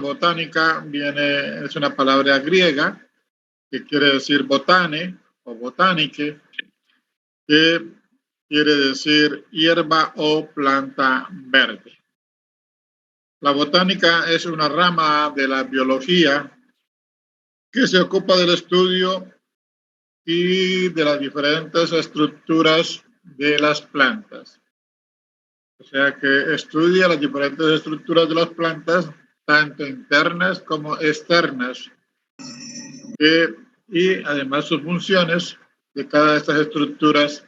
botánica es una palabra griega que quiere decir botane o botánique, que quiere decir hierba o planta verde. La botánica es una rama de la biología que se ocupa del estudio y de las diferentes estructuras de las plantas. O sea que estudia las diferentes estructuras de las plantas, tanto internas como externas, y además sus funciones de cada de estas estructuras,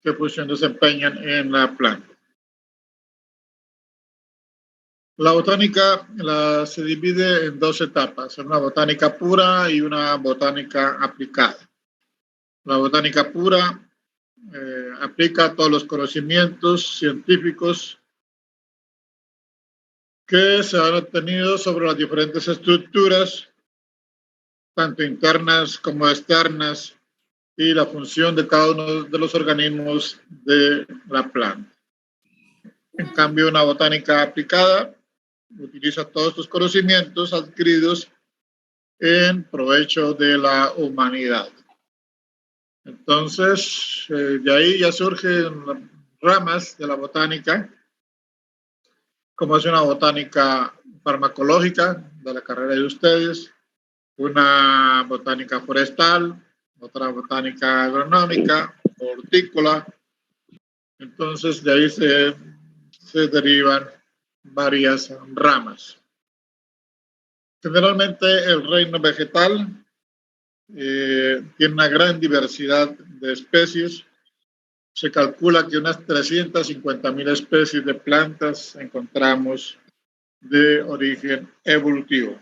qué función desempeñan en la planta. La botánica se divide en dos etapas, una botánica pura y una botánica aplicada. La botánica pura aplica todos los conocimientos científicos que se han obtenido sobre las diferentes estructuras, tanto internas como externas, y la función de cada uno de los organismos de la planta. En cambio, una botánica aplicada utiliza todos estos conocimientos adquiridos en provecho de la humanidad. Entonces, de ahí ya surgen ramas de la botánica, como es una botánica farmacológica de la carrera de ustedes, una botánica forestal, otra botánica agronómica, hortícola. Entonces, de ahí se derivan varias ramas. Generalmente el reino vegetal tiene una gran diversidad de especies. Se calcula que unas 350.000 especies de plantas encontramos de origen evolutivo.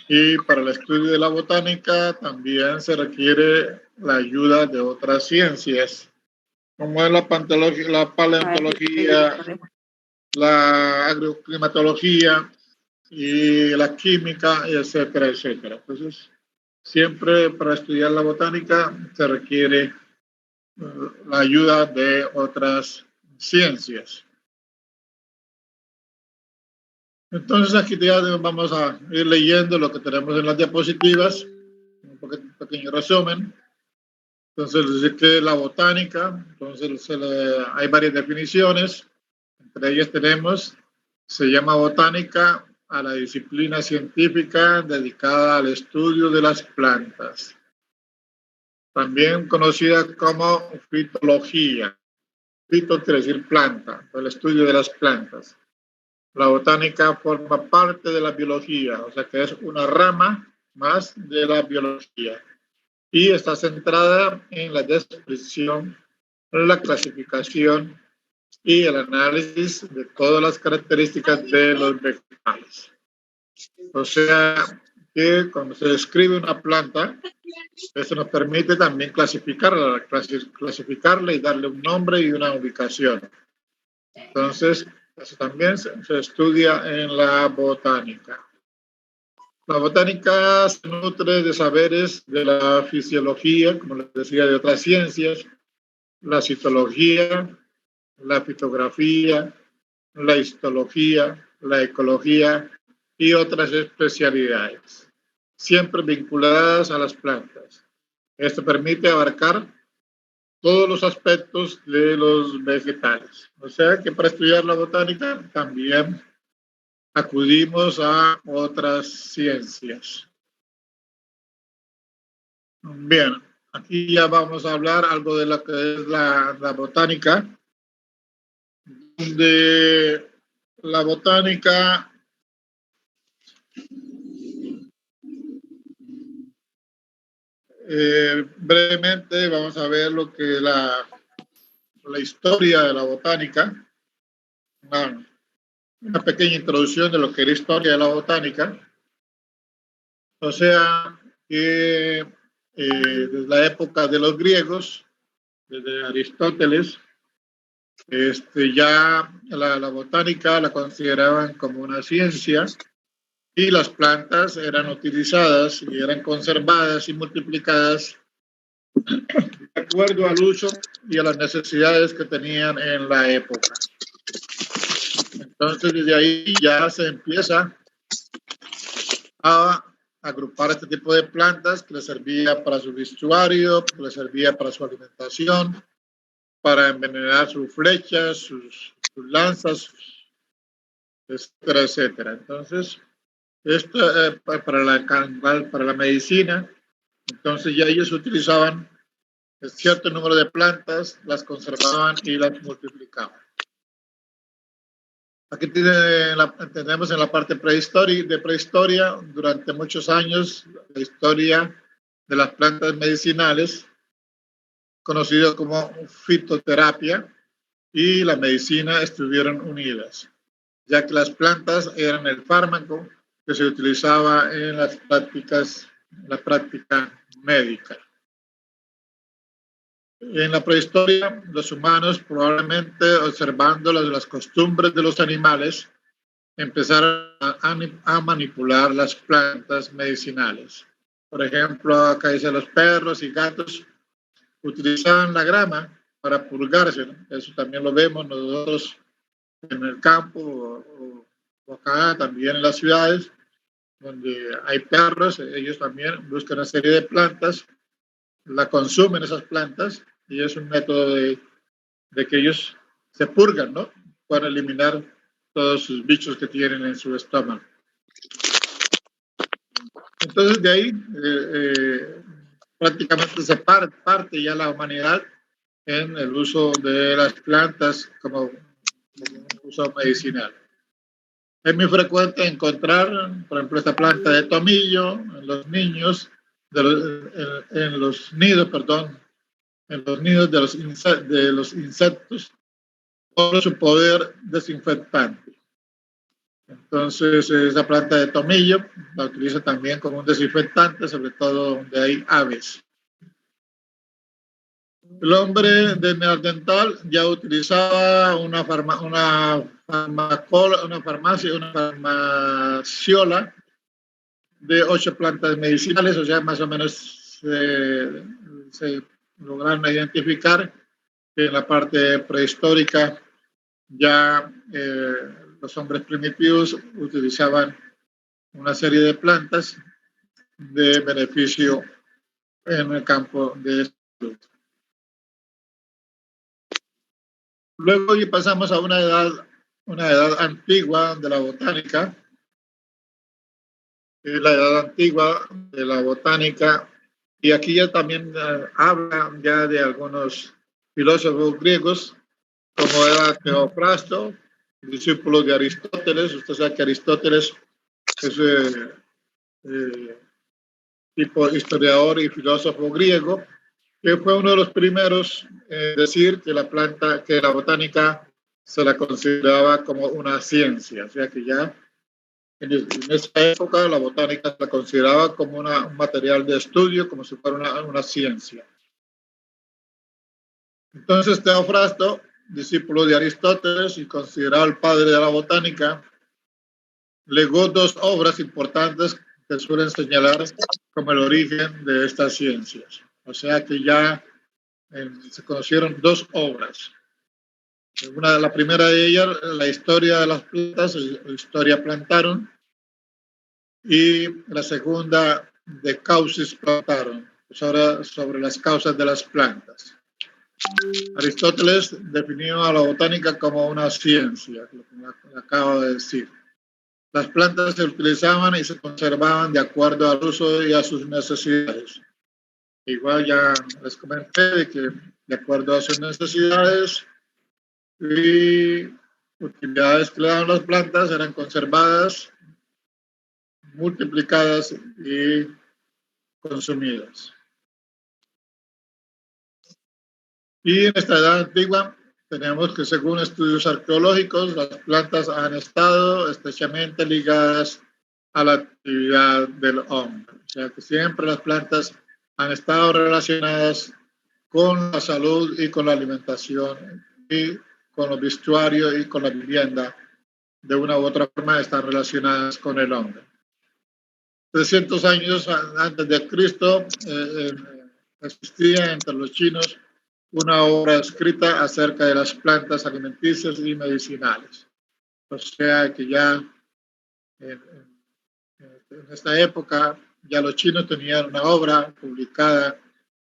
Y para el estudio de la botánica también se requiere la ayuda de otras ciencias, como es la paleontología, la agroclimatología y la química, etcétera, etcétera. Entonces, siempre para estudiar la botánica se requiere la ayuda de otras ciencias. Entonces, aquí ya vamos a ir leyendo lo que tenemos en las diapositivas, un pequeño resumen. Entonces, dice que la botánica, entonces hay varias definiciones, entre ellas se llama botánica a la disciplina científica dedicada al estudio de las plantas, también conocida como fitología. Fito quiere decir planta, el estudio de las plantas. La botánica forma parte de la biología, o sea que es una rama más de la biología y está centrada en la descripción, la clasificación y el análisis de todas las características de los vegetales. O sea que cuando se describe una planta, eso nos permite también clasificarla y darle un nombre y una ubicación. Entonces, eso también se estudia en la botánica. La botánica se nutre de saberes de la fisiología, como les decía, de otras ciencias, la citología, la fitografía, la histología, la ecología y otras especialidades, siempre vinculadas a las plantas. Esto permite abarcar todos los aspectos de los vegetales. O sea que para estudiar la botánica también acudimos a otras ciencias. Bien, aquí ya vamos a hablar algo de lo que es la botánica, de la botánica brevemente vamos a ver lo que es la historia de la botánica, una pequeña introducción de lo que es la historia de la botánica. O sea que desde la época de los griegos, desde Aristóteles, ya la botánica la consideraban como una ciencia y las plantas eran utilizadas y eran conservadas y multiplicadas de acuerdo al uso y a las necesidades que tenían en la época. Entonces, desde ahí ya se empieza a agrupar este tipo de plantas que les servía para su vestuario, que les servía para su alimentación, para envenenar sus flechas, sus lanzas, etcétera, etcétera. Entonces, esto para la medicina, entonces ya ellos utilizaban cierto número de plantas, las conservaban y las multiplicaban. Aquí tenemos en la parte prehistoria, durante muchos años, la historia de las plantas medicinales, conocido como fitoterapia, y la medicina estuvieron unidas, ya que las plantas eran el fármaco que se utilizaba en la práctica médica. En la prehistoria, los humanos, probablemente observando las costumbres de los animales, empezaron a manipular las plantas medicinales. Por ejemplo, acá dice los perros y gatos utilizaban la grama para purgarse, ¿no? Eso también lo vemos nosotros en el campo o acá también en las ciudades, donde hay perros, ellos también buscan una serie de plantas, la consumen esas plantas y es un método de que ellos se purgan, ¿no? Para eliminar todos sus bichos que tienen en su estómago. Entonces de ahí prácticamente se parte ya la humanidad en el uso de las plantas como un uso medicinal. Es muy frecuente encontrar, por ejemplo, esta planta de tomillo en los niños, en los nidos de los insectos por su poder desinfectante. Entonces, esa planta de tomillo la utiliza también como un desinfectante, sobre todo donde hay aves. El hombre de Neandertal ya utilizaba una farmaciola de 8 plantas medicinales, o sea, más o menos se lograron identificar que en la parte prehistórica ya los hombres primitivos utilizaban una serie de plantas de beneficio en el campo de salud. Luego pasamos a una edad antigua de la botánica. La edad antigua de la botánica, y aquí ya también habla ya de algunos filósofos griegos, como era Teofrasto, discípulo de Aristóteles. Usted sabe que Aristóteles es tipo historiador y filósofo griego, que fue uno de los primeros en decir que la botánica se la consideraba como una ciencia, o sea que ya en esa época la botánica se la consideraba como un material de estudio, como si fuera una ciencia. Entonces Teofrasto, discípulo de Aristóteles y considerado el padre de la botánica, legó 2 obras importantes que suelen señalar como el origen de estas ciencias. O sea que ya se conocieron 2 obras. La primera de ellas, la historia de las plantas, Historia Plantarum, y la segunda, de Causis Plantarum, sobre las causas de las plantas. Aristóteles definió a la botánica como una ciencia, lo que acabo de decir. Las plantas se utilizaban y se conservaban de acuerdo al uso y a sus necesidades. Igual ya les comenté de que de acuerdo a sus necesidades y utilidades que le daban las plantas eran conservadas, multiplicadas y consumidas. Y en esta edad antigua tenemos que, según estudios arqueológicos, las plantas han estado estrechamente ligadas a la actividad del hombre. O sea que siempre las plantas han estado relacionadas con la salud y con la alimentación y con los vestuarios y con la vivienda. De una u otra forma están relacionadas con el hombre. 300 años antes de Cristo existía entre los chinos una obra escrita acerca de las plantas alimenticias y medicinales. O sea que ya en En esta época ya los chinos tenían una obra publicada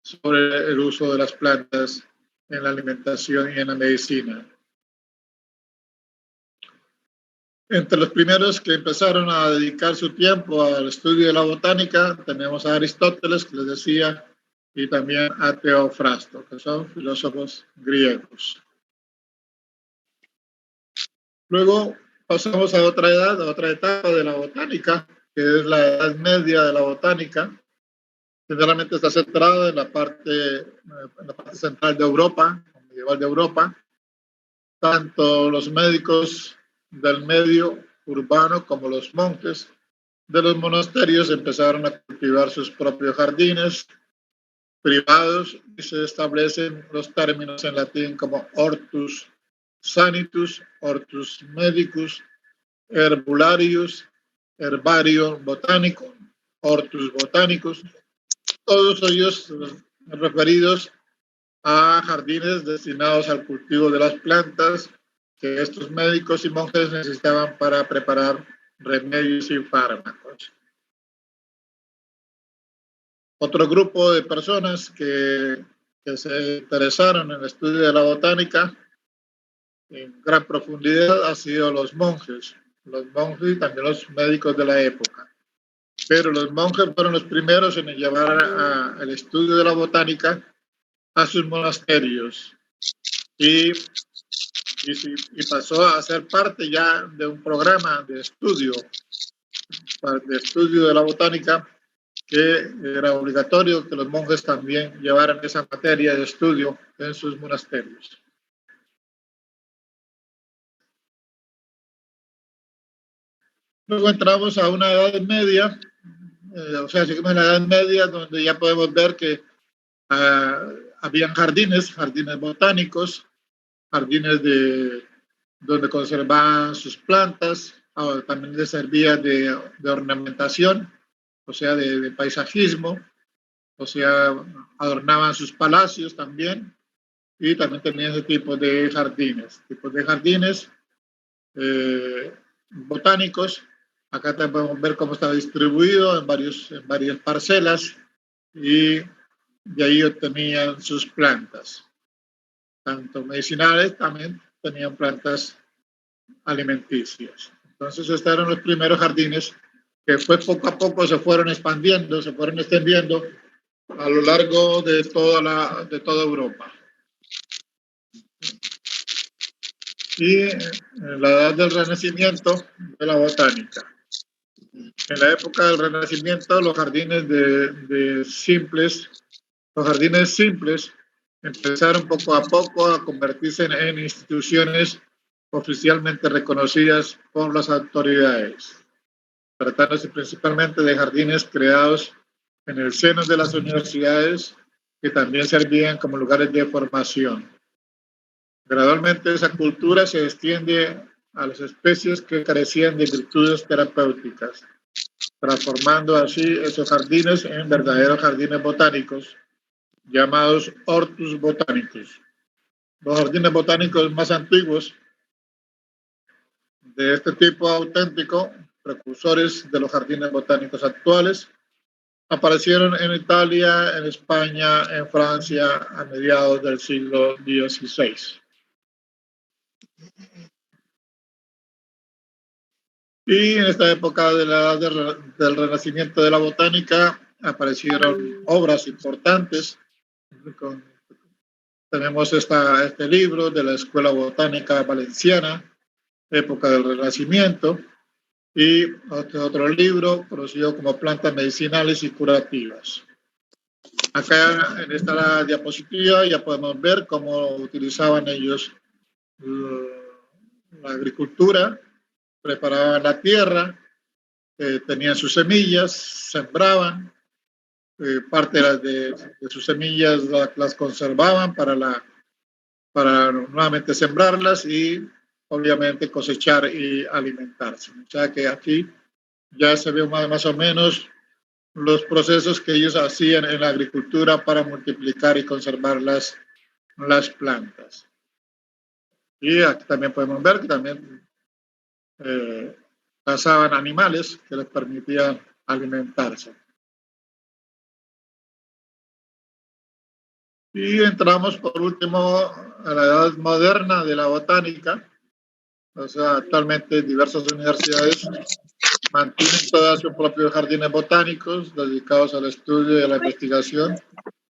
sobre el uso de las plantas en la alimentación y en la medicina. Entre los primeros que empezaron a dedicar su tiempo al estudio de la botánica tenemos a Aristóteles, que les decía, y también a Teofrasto, que son filósofos griegos. Luego pasamos a otra edad, a otra etapa de la botánica, que es la edad media de la botánica. Generalmente está centrada en la parte central de Europa, medieval de Europa. Tanto los médicos del medio urbano como los monjes de los monasterios empezaron a cultivar sus propios jardines privados y se establecen los términos en latín como hortus sanitus, hortus medicus, herbularius, herbario botánico, hortus botanicus, todos ellos referidos a jardines destinados al cultivo de las plantas que estos médicos y monjes necesitaban para preparar remedios y fármacos. Otro grupo de personas que se interesaron en el estudio de la botánica en gran profundidad han sido los monjes y también los médicos de la época. Pero los monjes fueron los primeros en llevar el estudio de la botánica a sus monasterios y pasó a ser parte ya de un programa de estudio de la botánica que era obligatorio que los monjes también llevaran esa materia de estudio en sus monasterios. Luego entramos a una edad media, o sea, seguimos en la edad media donde ya podemos ver que habían jardines botánicos, jardines donde conservaban sus plantas, también les servía de ornamentación, o sea, de paisajismo, o sea, adornaban sus palacios también, y también tenían ese tipo de jardines, botánicos. Acá también podemos ver cómo está distribuido en varias parcelas, y de ahí obtenían sus plantas, tanto medicinales, también tenían plantas alimenticias. Entonces estos eran los primeros jardines que poco a poco se fueron extendiendo a lo largo de toda Europa. Y en la edad del Renacimiento de la botánica. En la época del Renacimiento, los jardines simples empezaron poco a poco a convertirse en instituciones oficialmente reconocidas por las autoridades, tratándose principalmente de jardines creados en el seno de las universidades que también servían como lugares de formación. Gradualmente esa cultura se extiende a las especies que carecían de virtudes terapéuticas, transformando así esos jardines en verdaderos jardines botánicos llamados hortus botanicus. Los jardines botánicos más antiguos de este tipo auténtico, precursores de los jardines botánicos actuales, aparecieron en Italia, en España, en Francia a mediados del siglo XVI. Y en esta época de la edad del Renacimiento de la botánica aparecieron obras importantes. Tenemos este libro de la Escuela Botánica Valenciana, época del Renacimiento, y otro libro conocido como Plantas Medicinales y Curativas. Acá en esta diapositiva ya podemos ver cómo utilizaban ellos la agricultura, preparaban la tierra, tenían sus semillas, sembraban, parte de sus semillas las conservaban para nuevamente sembrarlas y obviamente cosechar y alimentarse. O sea que aquí ya se ve más o menos los procesos que ellos hacían en la agricultura para multiplicar y conservar las plantas. Y aquí también podemos ver que también cazaban animales que les permitían alimentarse. Y entramos por último a la edad moderna de la botánica. O sea, actualmente diversas universidades mantienen todos sus propios jardines botánicos dedicados al estudio y a la investigación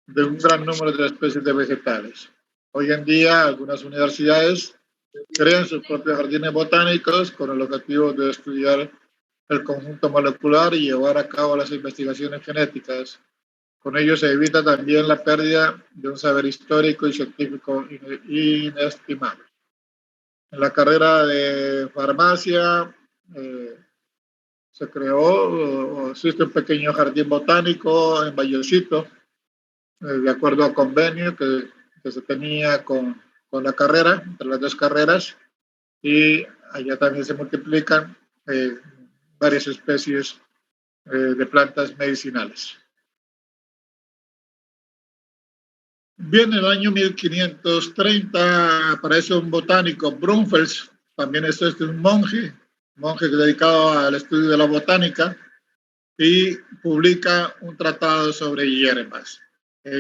de un gran número de especies de vegetales. Hoy en día, algunas universidades crean sus propios jardines botánicos con el objetivo de estudiar el conjunto molecular y llevar a cabo las investigaciones genéticas. Con ello se evita también la pérdida de un saber histórico y científico inestimable. En la carrera de farmacia se creó o existe un pequeño jardín botánico en Vallecito, de acuerdo a convenio que se tenía con la carrera, entre las dos carreras, y allá también se multiplican varias especies de plantas medicinales. Bien, en el año 1530 aparece un botánico, Brunfels, también es un monje dedicado al estudio de la botánica, y publica un tratado sobre hierbas.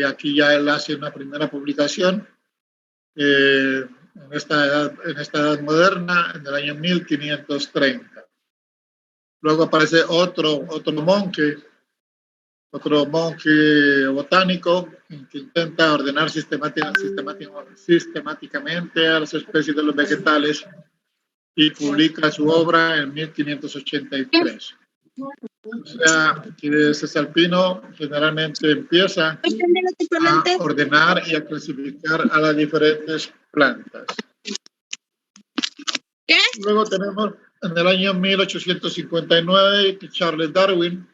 Aquí ya él hace una primera publicación en esta edad moderna, en el año 1530. Luego aparece otro monje botánico que intenta ordenar sistemáticamente a las especies de los vegetales y publica su obra en 1583. O sea, que Cesalpino generalmente empieza a ordenar y a clasificar a las diferentes plantas. ¿Qué? Luego tenemos en el año 1859 Charles Darwin,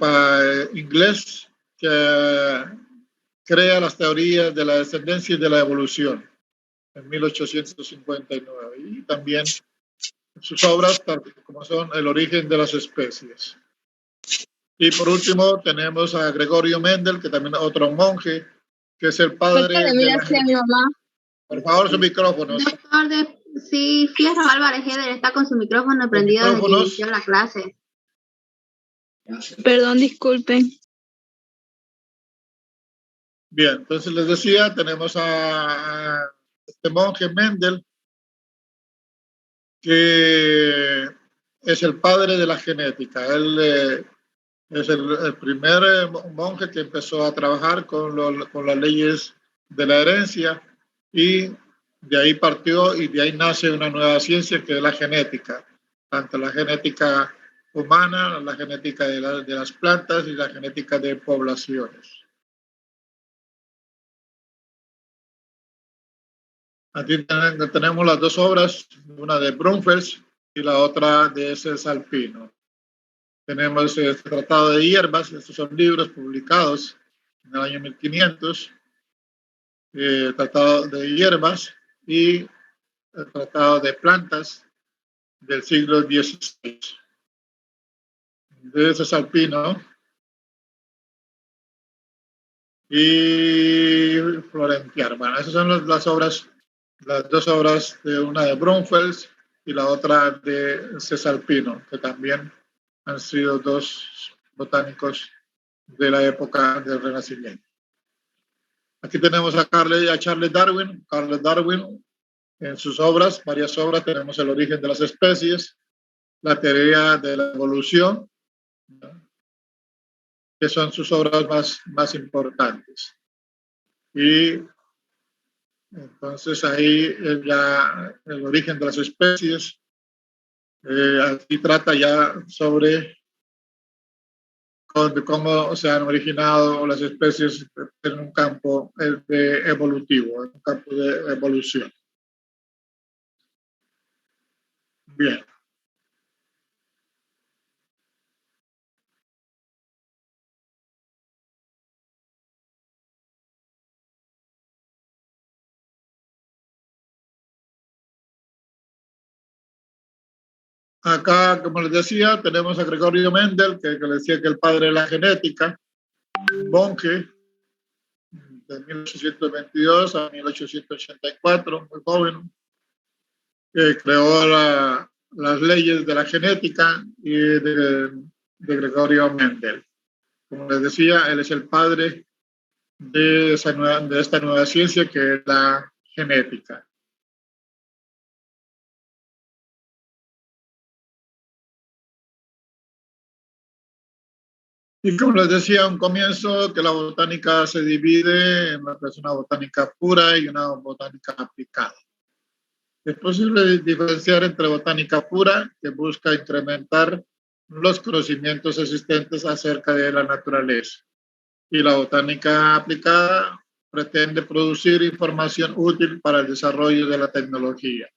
para inglés, que crea las teorías de la descendencia y de la evolución en 1859. Y también sus obras, como son El origen de las especies. Y por último tenemos a Gregorio Mendel, que también es otro monje, que es el padre de la... Por favor, sus micrófonos. Doctor sí, Fierro Álvarez Eder está con su micrófono prendido desde que inició la clase. Perdón, disculpen. Bien, entonces les decía, tenemos a este monje Mendel, que es el padre de la genética. Él es el primer monje que empezó a trabajar con las leyes de la herencia, y de ahí partió y de ahí nace una nueva ciencia que es la genética, tanto la genética humana, la genética de las plantas y la genética de poblaciones. Aquí tenemos las dos obras, una de Brunfels y la otra de Cesalpino. Tenemos este tratado de hierbas, estos son libros publicados en el año 1500, tratado de hierbas, y el tratado de plantas del siglo XVI. De Cesalpino y Florentiar. Bueno, esas son las dos obras, de una de Brunfels y la otra de Cesalpino, que también han sido dos botánicos de la época del Renacimiento. Aquí tenemos a Charles Darwin. Charles Darwin, en sus obras, varias obras, tenemos El origen de las especies, La teoría de la evolución, que son sus obras más importantes. Y entonces ahí ya El origen de las especies, aquí trata ya sobre cómo se han originado las especies en un campo evolutivo, en un campo de evolución. Bien. Acá, como les decía, tenemos a Gregorio Mendel, que le decía que el padre de la genética, un monje de 1822 a 1884, muy joven, que creó las leyes de la genética y de Gregorio Mendel. Como les decía, él es el padre de esta nueva ciencia que es la genética. Y como les decía a un comienzo, que la botánica se divide en lo que es una botánica pura y una botánica aplicada. Es posible diferenciar entre botánica pura, que busca incrementar los conocimientos existentes acerca de la naturaleza, y la botánica aplicada pretende producir información útil para el desarrollo de la tecnología.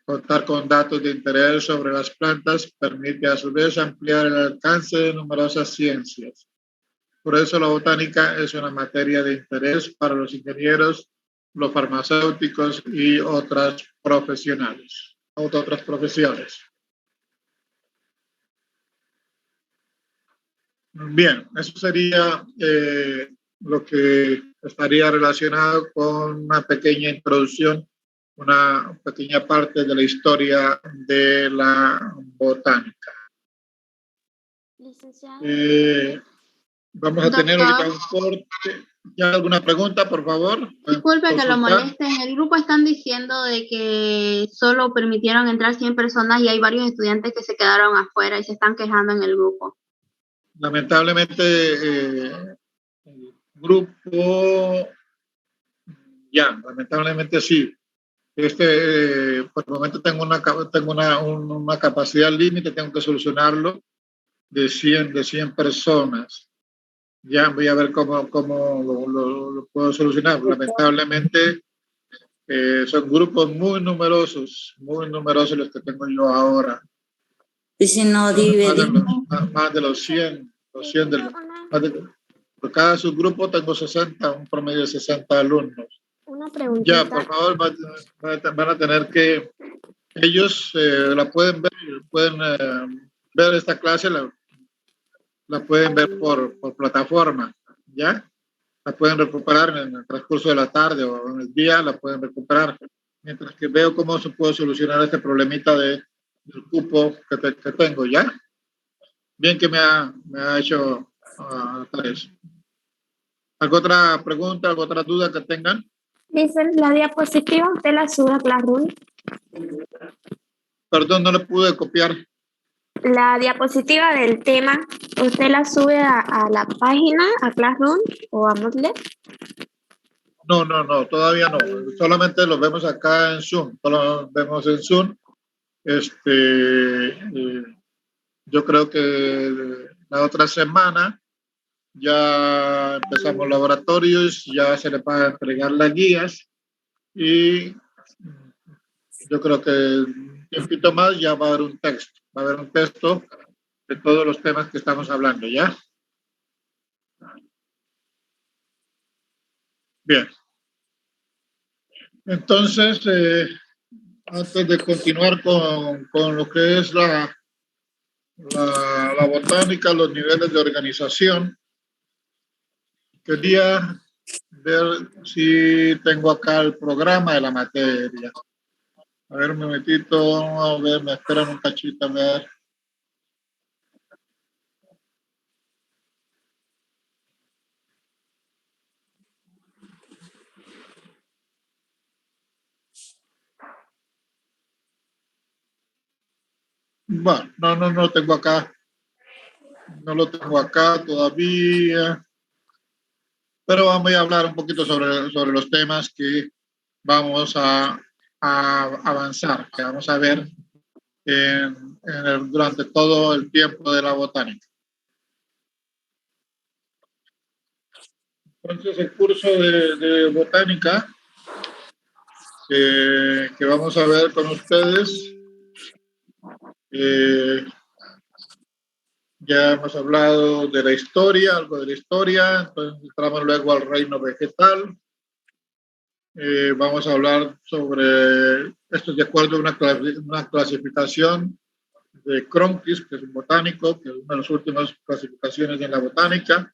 Contar con datos de interés sobre las plantas permite a su vez ampliar el alcance de numerosas ciencias. Por eso la botánica es una materia de interés para los ingenieros, los farmacéuticos y otras profesiones. Bien, eso sería lo que estaría relacionado con una pequeña introducción, una pequeña parte de la historia de la botánica. Vamos a tener ahorita un corte. ¿Ya alguna pregunta, por favor? Disculpe que lo moleste. En el grupo están diciendo de que solo permitieron entrar 100 personas y hay varios estudiantes que se quedaron afuera y se están quejando en el grupo. Lamentablemente, el grupo, lamentablemente sí. Por el momento tengo una capacidad límite, tengo que solucionarlo de 100 personas. Ya voy a ver cómo lo puedo solucionar. Lamentablemente son grupos muy numerosos los que tengo yo ahora. Y si no más de los 100 por cada subgrupo tengo 60, un promedio de 60 alumnos. Una preguntita. Ya, por favor, van a tener que, ellos la pueden ver esta clase, la pueden ver por plataforma, ¿ya? La pueden recuperar en el transcurso de la tarde o en el día, la pueden recuperar. Mientras que veo cómo se puede solucionar este problemita del cupo que tengo, ¿ya? Bien que me ha hecho eso. ¿Alguna otra pregunta, alguna otra duda que tengan? Dicen, la diapositiva, ¿usted la sube a Classroom? Perdón, no le pude copiar. La diapositiva del tema, ¿usted la sube a la página, a Classroom o a Moodle? No, todavía no. Solamente lo vemos acá en Zoom. Solo vemos en Zoom. Yo creo que la otra semana ya empezamos laboratorios, ya se les van a entregar las guías y yo creo que un tiempito más ya va a haber un texto. Va a haber un texto de todos los temas que estamos hablando, ¿ya? Bien. Entonces, antes de continuar con lo que es la botánica, los niveles de organización, quería ver si tengo acá el programa de la materia. A ver, un momentito, a ver, me esperan un cachito, a ver. Bueno, no tengo acá. No lo tengo acá todavía. Pero vamos a hablar un poquito sobre los temas que vamos a avanzar, que vamos a ver durante todo el tiempo de la botánica. Entonces, el curso de botánica que vamos a ver con ustedes, ya hemos hablado de la historia, algo de la historia, entonces entramos luego al reino vegetal. Vamos a hablar sobre esto de acuerdo a una clasificación de Cronquist, que es un botánico, que es una de las últimas clasificaciones en la botánica,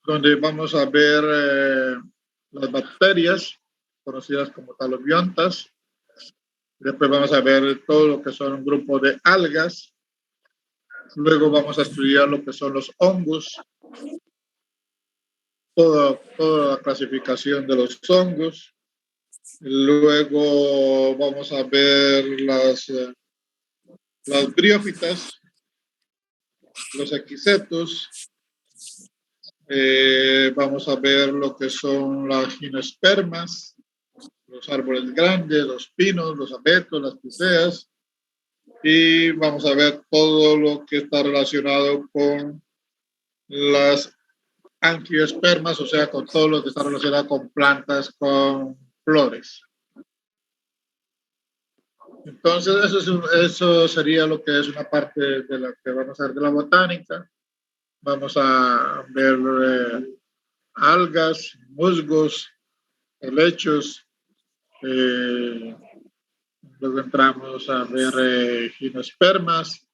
donde vamos a ver las bacterias, conocidas como talobiontas, Después vamos a ver todo lo que son un grupo de algas. Luego vamos a estudiar lo que son los hongos, toda la clasificación de los hongos. Luego vamos a ver las briófitas, los equisetos. Vamos a ver lo que son las gimnospermas, los árboles grandes, los pinos, los abetos, las piceas. Y vamos a ver todo lo que está relacionado con las angiospermas, o sea, con todo lo que está relacionado con plantas, con flores. Entonces, eso sería lo que es una parte de la que vamos a ver de la botánica. Vamos a ver algas, musgos, helechos. Luego entramos a ver gimnospermas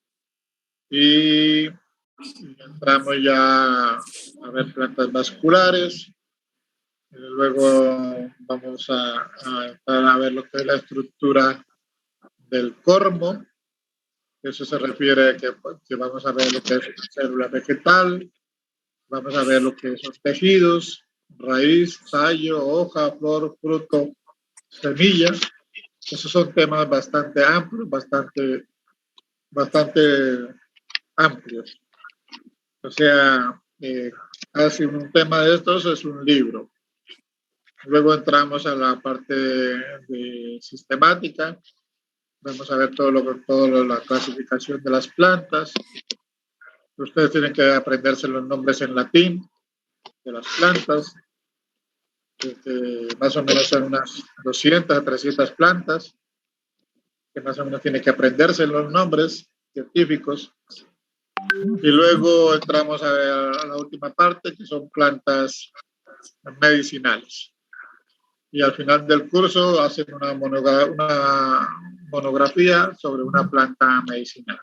y entramos ya a ver plantas vasculares. Luego vamos a entrar a ver lo que es la estructura del cormo. Eso se refiere a que vamos a ver lo que es célula vegetal, vamos a ver lo que son tejidos, raíz, tallo, hoja, flor, fruto, semilla. Esos son temas bastante amplios, bastante amplios. O sea, casi un tema de estos es un libro. Luego entramos a la parte de sistemática. Vamos a ver toda la clasificación de las plantas. Ustedes tienen que aprenderse los nombres en latín de las plantas. Más o menos son unas 200 a 300 plantas, que más o menos tienen que aprenderse los nombres científicos. Y luego entramos a la última parte, que son plantas medicinales. Y al final del curso hacen una monografía sobre una planta medicinal.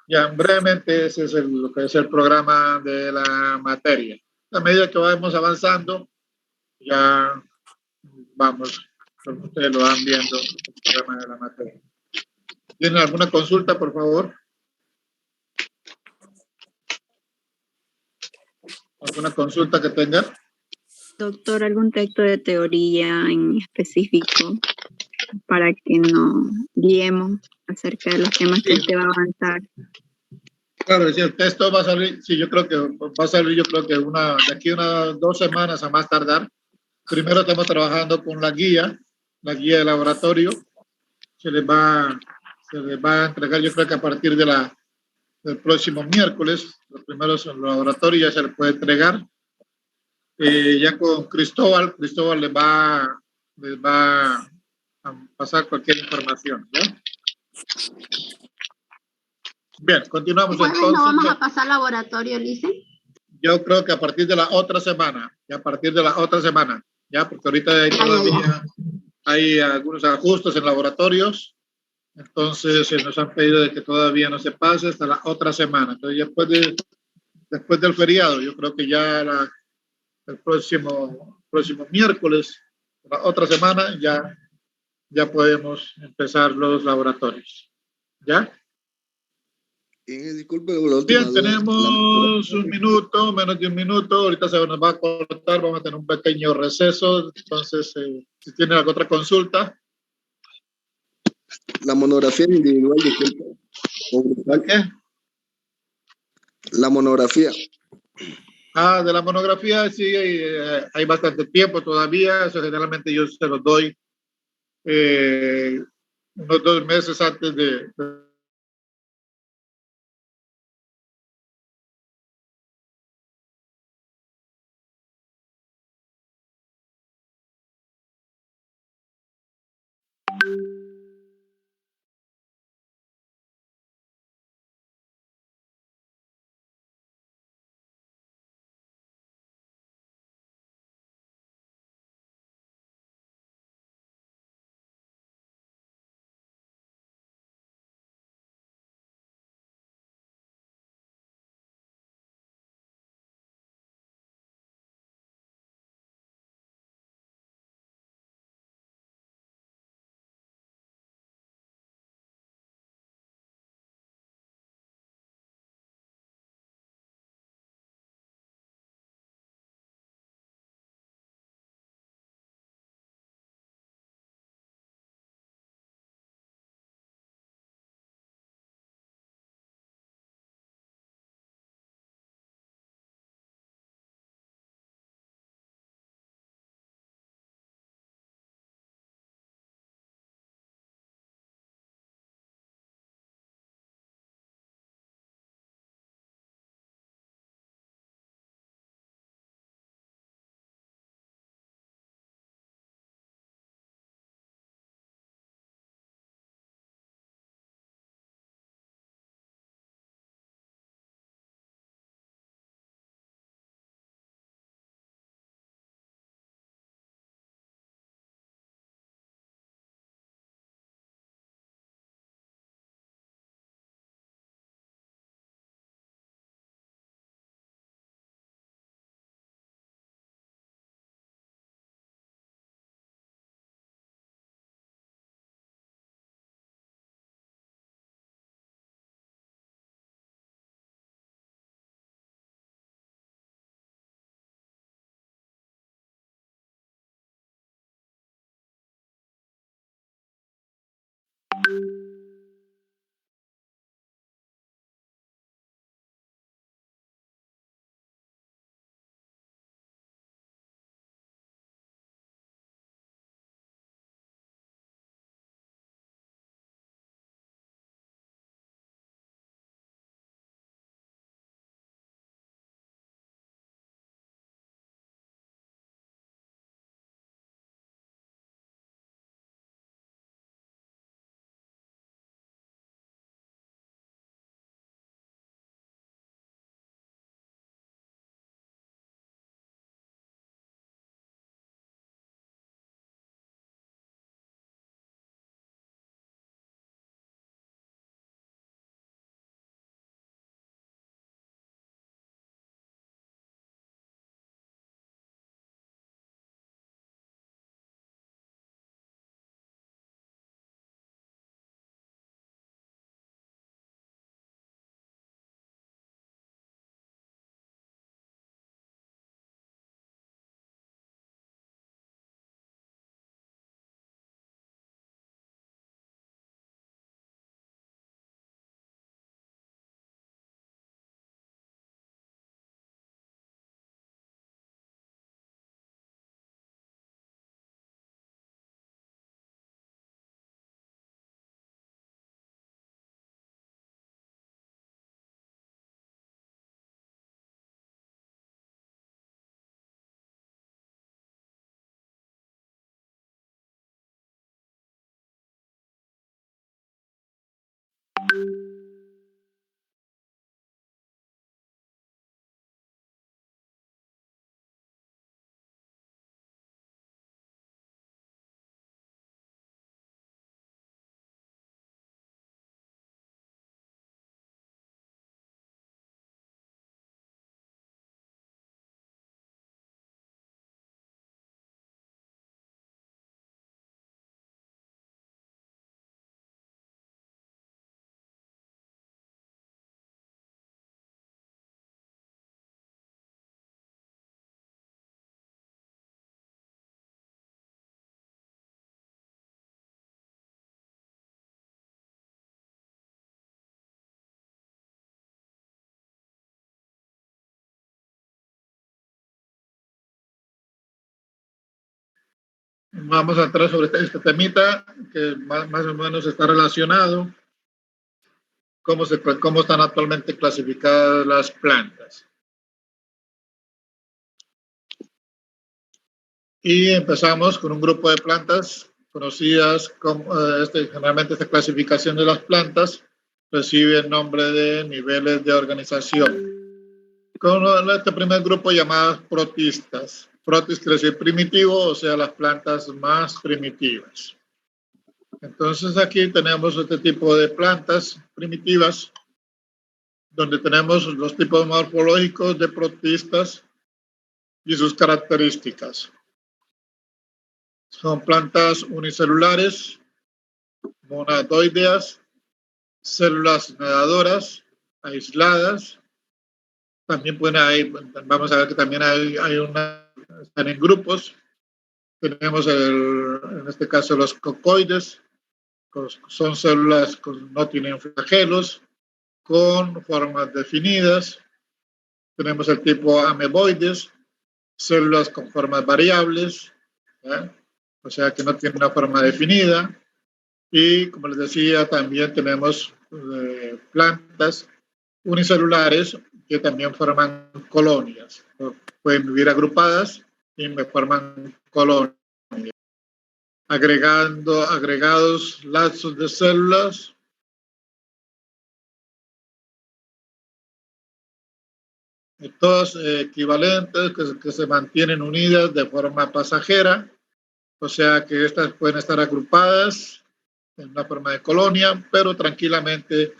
Ya brevemente ese es lo que es el programa de la materia. A medida que vamos avanzando, ya vamos, como ustedes lo van viendo, el programa de la materia. ¿Tienen alguna consulta, por favor? ¿Alguna consulta que tengan? Doctor, ¿algún texto de teoría en específico para que nos guiemos acerca de los temas que usted va a avanzar? Claro, si el texto va a salir, sí, yo creo que va a salir, de aquí unas 2 semanas a más tardar. Primero estamos trabajando con la guía de laboratorio. Se les va a entregar, yo creo que a partir del próximo miércoles, los primeros laboratorios ya se les puede entregar. Ya con Cristóbal les va a pasar cualquier información, ¿ya? Bien, continuamos entonces. ¿No vamos a pasar laboratorio, Lice? Yo creo que a partir de la otra semana, ya, porque ahorita todavía hay algunos ajustes en laboratorios, entonces nos han pedido de que todavía no se pase hasta la otra semana. Entonces, después del feriado, yo creo que ya el próximo miércoles, la otra semana, ya podemos empezar los laboratorios. ¿Ya? Disculpe, la última Bien, duda. tenemos un minuto, menos de un minuto. Ahorita se nos va a cortar, vamos a tener un pequeño receso. Entonces, si tienen alguna otra consulta. La monografía individual, disculpe. ¿La qué? La monografía. De la monografía, sí, hay bastante tiempo todavía. Eso generalmente yo se los doy unos 2 meses antes de vamos a entrar sobre este temita que más o menos está relacionado. ¿Cómo están actualmente clasificadas las plantas? Y empezamos con un grupo de plantas conocidas como, generalmente esta clasificación de las plantas recibe el nombre de niveles de organización. Con este primer grupo llamadas protistas. Protis quiere decir primitivo, o sea, las plantas más primitivas. Entonces aquí tenemos este tipo de plantas primitivas, donde tenemos los tipos morfológicos de protistas y sus características. Son plantas unicelulares, monadoideas, células nadadoras, aisladas. También vamos a ver que también están en grupos. Tenemos en este caso los cocoides, son células que no tienen flagelos, con formas definidas. Tenemos el tipo ameboides, células con formas variables, o sea que no tienen una forma definida. Y como les decía, también tenemos plantas unicelulares que también forman colonias. Pueden vivir agrupadas y me forman colonias. Agregados lazos de células todas equivalentes que se mantienen unidas de forma pasajera, o sea que estas pueden estar agrupadas en una forma de colonia, pero tranquilamente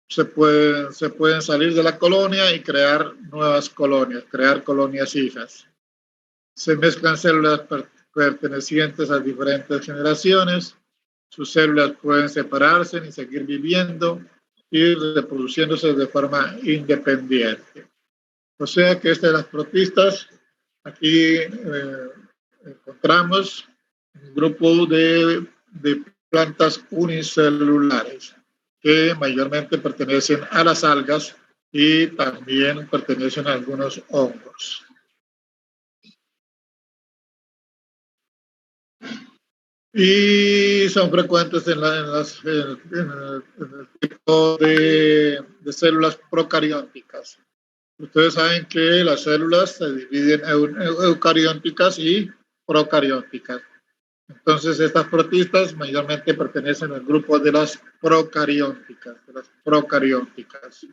se pueden salir de la colonia y crear nuevas colonias, crear colonias hijas. Se mezclan células pertenecientes a diferentes generaciones, sus células pueden separarse y seguir viviendo y reproduciéndose de forma independiente. O sea que estas de las protistas, aquí encontramos un grupo de plantas unicelulares que mayormente pertenecen a las algas y también pertenecen a algunos hongos. Y son frecuentes en el tipo de células procarióticas. Ustedes saben que las células se dividen en eucarióticas y procarióticas. Entonces, estas protistas mayormente pertenecen al grupo de las procarióticas.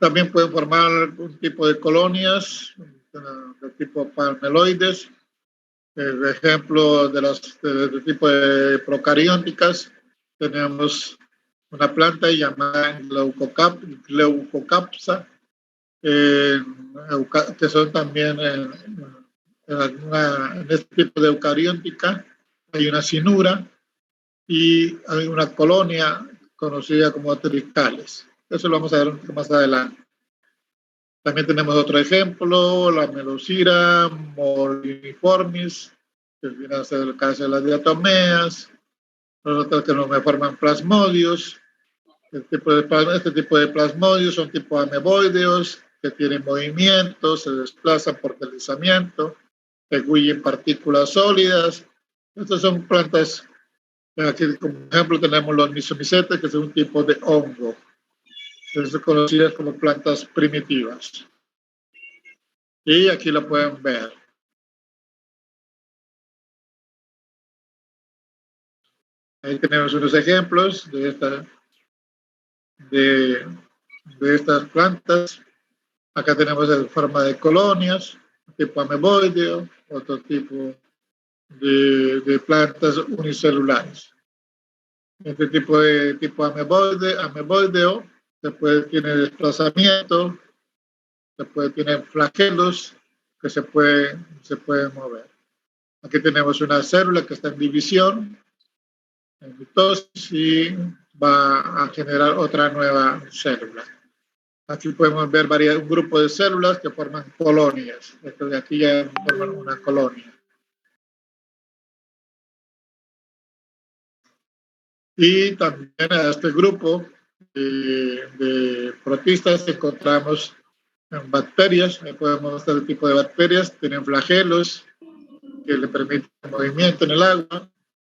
También pueden formar algún tipo de colonias de tipo palmeloides. El ejemplo de tipo de procarióticas tenemos una planta llamada Glaucocapsa, que son también en este tipo de eucariótica hay una cinura y hay una colonia conocida como tricales. Eso lo vamos a ver un poco más adelante. También tenemos otro ejemplo, la Melocira moliniformis, que viene a ser el caso de las diatomeas, los otros que no me forman plasmodios. Este tipo de plasmodios son tipo ameboideos, que tienen movimiento, se desplazan por deslizamiento, engullen partículas sólidas. Estas son plantas, aquí como ejemplo tenemos los misomicetes, que es un tipo de hongo. Son conocidas como plantas primitivas. Y aquí lo pueden ver. Ahí tenemos unos ejemplos de estas plantas. Acá tenemos en forma de colonias, tipo ameboideo, otro tipo de plantas unicelulares. Este tipo ameboideo tiene desplazamiento, tiene flagelos que se pueden mover. Aquí tenemos una célula que está en división, en mitosis, y va a generar otra nueva célula. Aquí podemos ver un grupo de células que forman colonias. Esto de aquí ya forman una colonia. Y también a este grupo de protistas encontramos en bacterias. Podemos ver el tipo de bacterias. Tienen flagelos, que le permite el movimiento en el agua.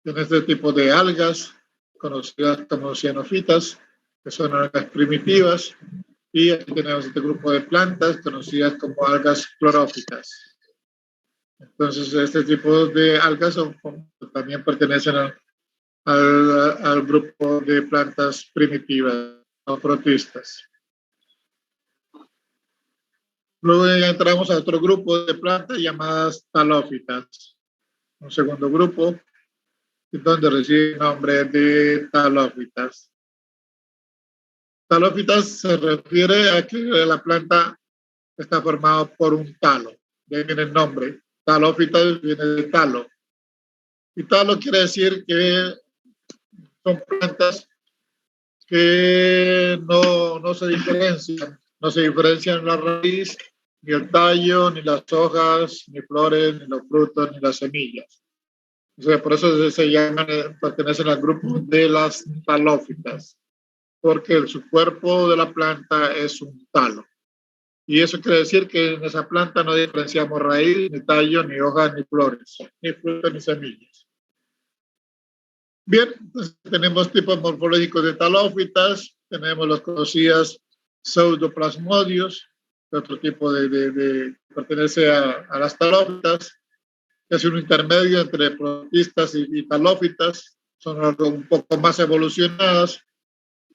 Tiene este tipo de algas, conocidas como cianofitas, que son algas primitivas. Y aquí tenemos este grupo de plantas conocidas como algas clorófitas. Entonces, este tipo de algas también pertenecen al grupo de plantas primitivas o protistas. Luego ya entramos a otro grupo de plantas llamadas talófitas. Un segundo grupo, donde recibe el nombre de talófitas. Talófitas se refiere a que la planta está formada por un talo. De ahí viene el nombre. Talófitas viene de talo. Y talo quiere decir que son plantas que no se diferencian. No se diferencian la raíz, ni el tallo, ni las hojas, ni flores, ni los frutos, ni las semillas. O sea, por eso se llaman, pertenecen al grupo de las talófitas, porque su cuerpo de la planta es un talo. Y eso quiere decir que en esa planta no diferenciamos raíz, ni tallo, ni hojas, ni flores, ni frutos, ni semillas. Bien, entonces tenemos tipos morfológicos de talófitas, tenemos los conocidos pseudoplasmodios, otro tipo de pertenece a las talófitas, que es un intermedio entre protistas y talófitas, son algo un poco más evolucionadas.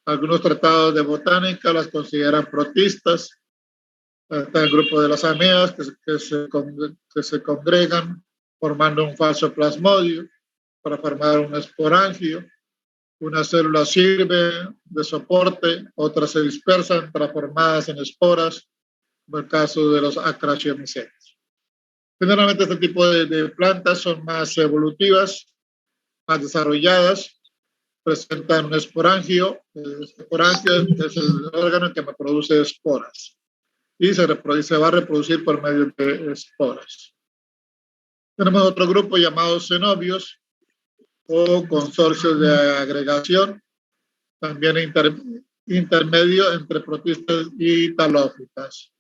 Algunos tratados de botánica las consideran protistas. Está el grupo de las ameas que se congregan formando un falso plasmodio para formar un esporangio. Una célula sirve de soporte, otras se dispersan transformadas en esporas, en el caso de los acraciomycetes. Generalmente este tipo de plantas son más evolutivas, más desarrolladas, presentan un esporangio. El esporangio es el órgano que me produce esporas y se va a reproducir por medio de esporas. Tenemos otro grupo llamado cenobios o consorcios de agregación, también intermedio entre protistas y talófitas.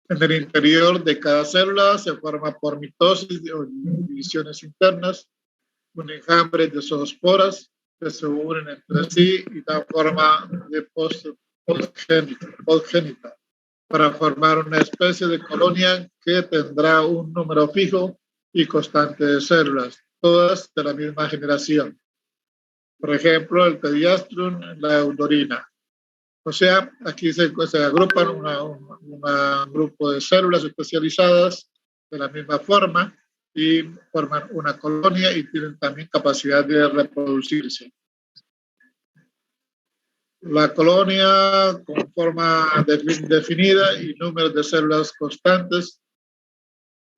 En el interior de cada célula se forma por mitosis o divisiones internas un enjambre de zoosporas que se unen entre sí y dan forma de postgénita para formar una especie de colonia que tendrá un número fijo y constante de células, todas de la misma generación. Por ejemplo, el Pediastrum, la Eudorina. O sea, aquí se agrupan un grupo de células especializadas de la misma forma y forman una colonia y tienen también capacidad de reproducirse. La colonia con forma definida y números de células constantes.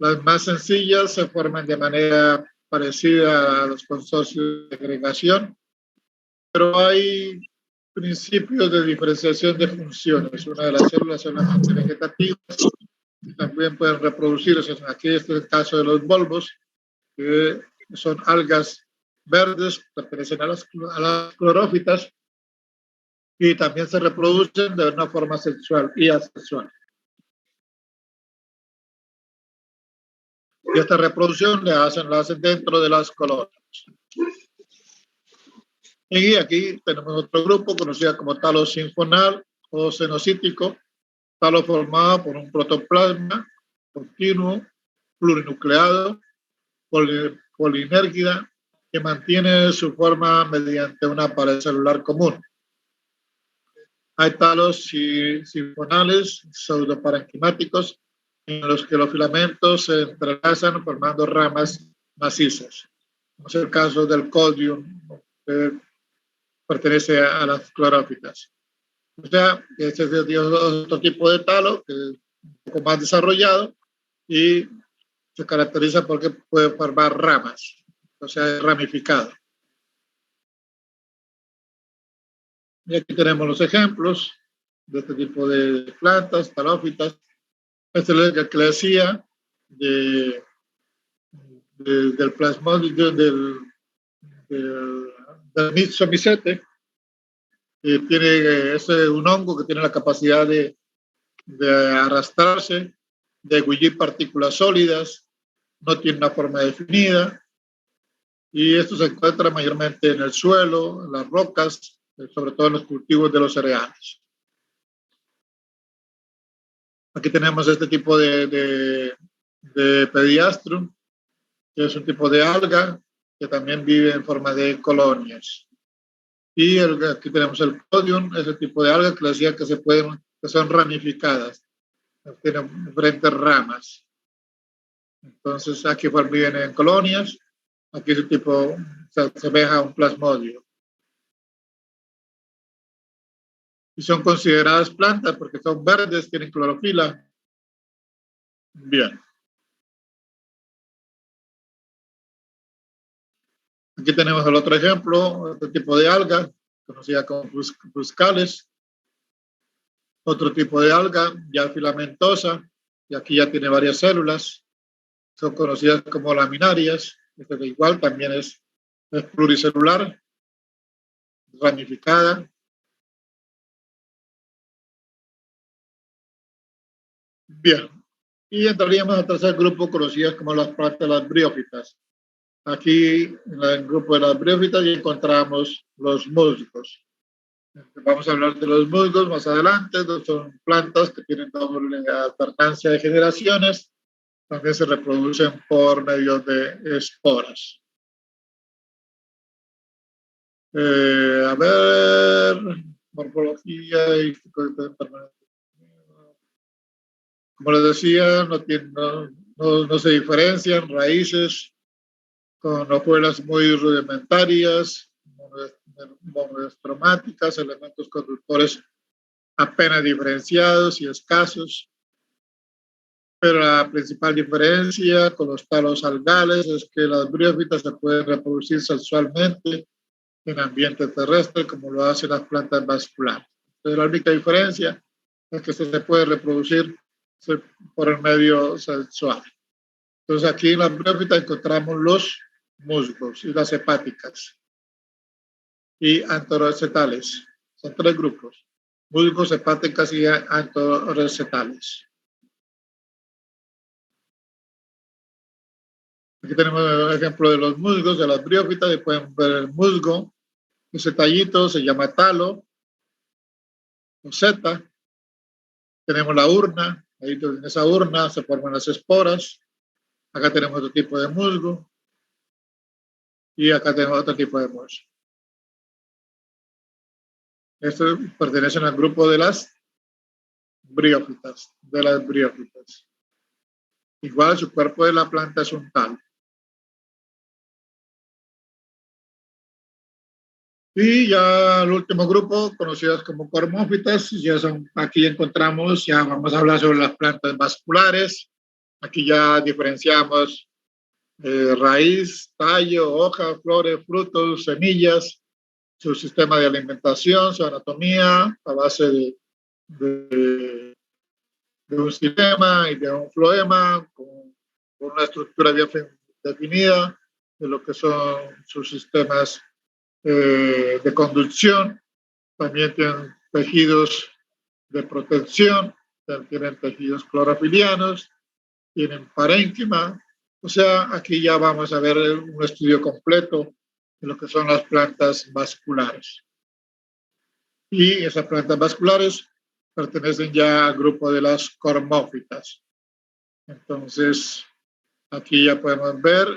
Las más sencillas se forman de manera parecida a los consorcios de agregación, pero hay principios de diferenciación de funciones. Una de las células son las vegetativas, que también pueden reproducirse. Aquí este es el caso de los bulbos, que son algas verdes, pertenecen a las clorófitas, y también se reproducen de una forma sexual y asexual. Y esta reproducción la hacen dentro de las colonias. Y aquí tenemos otro grupo conocido como talo sinfonal o cenocítico, talo formado por un protoplasma continuo, plurinucleado, polinérgida, que mantiene su forma mediante una pared celular común. Hay talos sinfonales pseudoparenquimáticos en los que los filamentos se entrelazan formando ramas macizas. Es el caso del Codium, que pertenece a las clorófitas. O sea, este es otro tipo de talo, que es un poco más desarrollado y se caracteriza porque puede formar ramas, o sea, es ramificado. Y aquí tenemos los ejemplos de este tipo de plantas, talófitas. Esta es la que le decía del plasmodium del myxomycete, que tiene un hongo que tiene la capacidad de arrastrarse degullir partículas sólidas, no tiene una forma definida, y esto se encuentra mayormente en el suelo, en las rocas, sobre todo en los cultivos de los cereales. Aquí tenemos este tipo de Pediastrum, que es un tipo de alga que también vive en forma de colonias. Y aquí tenemos el Podium, ese tipo de alga que les decía que son ramificadas, tienen diferentes ramas. Entonces aquí viven en colonias, aquí ese tipo se asemeja a un plasmodio. Y son consideradas plantas porque son verdes, tienen clorofila. Bien. Aquí tenemos el otro ejemplo, este tipo de alga, conocida como fuscales. Otro tipo de alga, ya filamentosa, y aquí ya tiene varias células. Son conocidas como laminarias. Esta que igual también es pluricelular, ramificada. Bien. Y entraríamos al tercer grupo, conocidas como las plantas, las briófitas. Aquí, en el grupo de las briófitas, ya encontramos los musgos. Vamos a hablar de los musgos más adelante. Son plantas que tienen doble alternancia de generaciones. También se reproducen por medio de esporas. A ver, morfología y como les decía, no se diferencian raíces con hojuelas muy rudimentarias, monoestromáticas, elementos conductores apenas diferenciados y escasos. Pero la principal diferencia con los talos algales es que las briófitas se pueden reproducir sexualmente en ambiente terrestre como lo hacen las plantas vasculares. Entonces, la única diferencia es que se puede reproducir por el medio sexual. Entonces, aquí en las briófitas encontramos los musgos y las hepáticas y antorrecetales. Son tres grupos: musgos, hepáticas y antorrecetales. Aquí tenemos el ejemplo de los musgos, de las briófitas, y pueden ver el musgo. Ese tallito se llama talo o seta. Tenemos la urna, ahí en esa urna se forman las esporas. Acá tenemos otro tipo de musgo y acá tenemos otro tipo de musgo. Estos pertenecen al grupo de las briófitas, Igual su cuerpo de la planta es un talo. Y ya el último grupo, conocidas como cormófitas, aquí encontramos, ya vamos a hablar sobre las plantas vasculares. Aquí ya diferenciamos raíz, tallo, hoja, flores, frutos, semillas, su sistema de alimentación, su anatomía, a base de un sistema y de un floema, con una estructura bien definida de lo que son sus sistemas de conducción. También tienen tejidos de protección, tienen tejidos clorofilianos, tienen parénquima. O sea, aquí ya vamos a ver un estudio completo de lo que son las plantas vasculares. Y esas plantas vasculares pertenecen ya al grupo de las cormófitas. Entonces, aquí ya podemos ver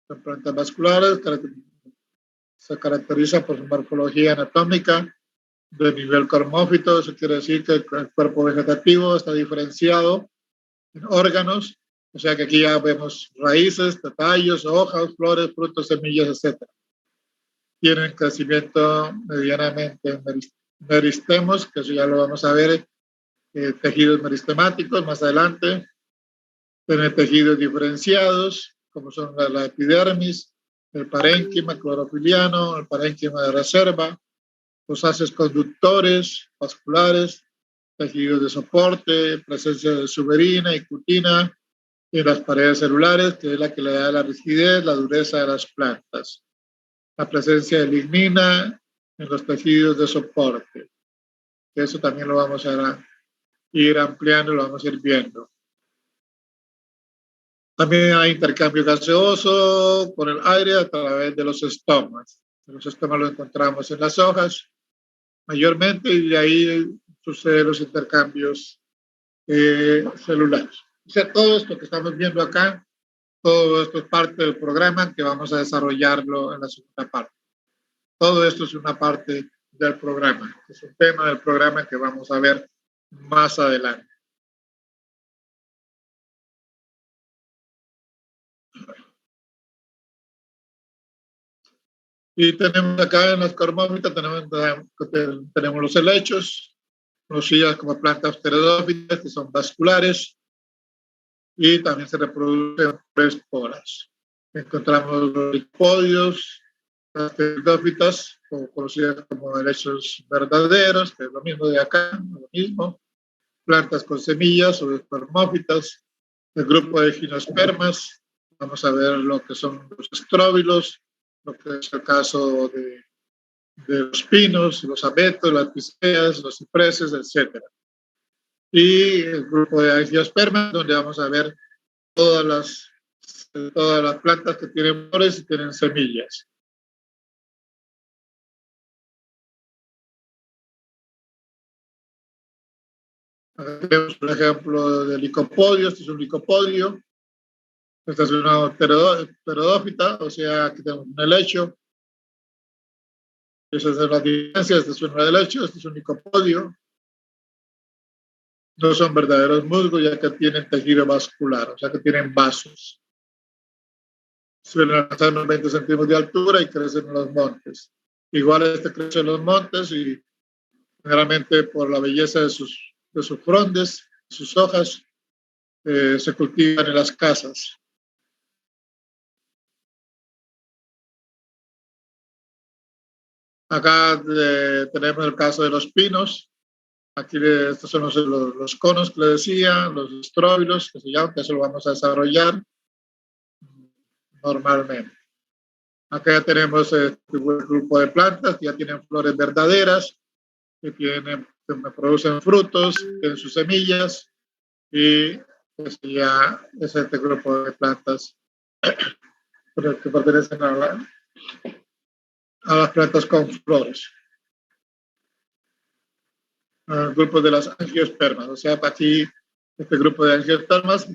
las plantas vasculares, se caracteriza por su morfología anatómica de nivel cormófito. Eso quiere decir que el cuerpo vegetativo está diferenciado en órganos, o sea que aquí ya vemos raíces, tallos, hojas, flores, frutos, semillas, etc. Tienen crecimiento medianamente meristemos, que eso ya lo vamos a ver, tejidos meristemáticos más adelante. Tienen tejidos diferenciados, como son la epidermis, el parénquima clorofiliano, el parénquima de reserva, los haces conductores vasculares, tejidos de soporte, presencia de suberina y cutina en las paredes celulares, que es la que le da la rigidez, la dureza de las plantas. La presencia de lignina en los tejidos de soporte. Eso también lo vamos a ir ampliando, lo vamos a ir viendo. También hay intercambio gaseoso por el aire a través de los estomas. Los estomas los encontramos en las hojas mayormente y de ahí suceden los intercambios celulares. O sea, todo esto que estamos viendo acá, todo esto es parte del programa que vamos a desarrollarlo en la segunda parte. Todo esto es una parte del programa, es un tema del programa que vamos a ver más adelante. Y tenemos acá en las cormófitas, tenemos los helechos, conocidas como plantas pteridófitas, que son vasculares, y también se reproducen por esporas. Encontramos los licopodios, las pteridófitas, conocidas como helechos verdaderos, que es lo mismo de acá, lo mismo. Plantas con semillas o espermófitas, el grupo de gimnospermas. Vamos a ver lo que son los estróbilos, lo que es el caso de los pinos, los abetos, las piceas, los cipreses, etc. Y el grupo de angiospermas, donde vamos a ver todas las plantas que tienen flores y tienen semillas. Acá tenemos un ejemplo de licopodio. Este es un licopodio. Esta es una pteridófita, o sea, aquí tenemos un helecho. Esa es la diferencia. Este es un helecho, este es un licopodio. No son verdaderos musgos, ya que tienen tejido vascular, o sea que tienen vasos. Suelen alcanzar unos 20 centímetros de altura y crecen en los montes. Igual este crece en los montes y generalmente por la belleza de sus frondes, sus hojas, se cultivan en las casas. Acá tenemos el caso de los pinos. Aquí estos son los conos que le decía, los estróbilos, que se llaman, que eso lo vamos a desarrollar normalmente. Acá ya tenemos este grupo de plantas que ya tienen flores verdaderas, que producen frutos, tienen sus semillas, y pues ya es este grupo de plantas que pertenecen a las plantas con flores. El grupo de las angiospermas, o sea, aquí este grupo de angiospermas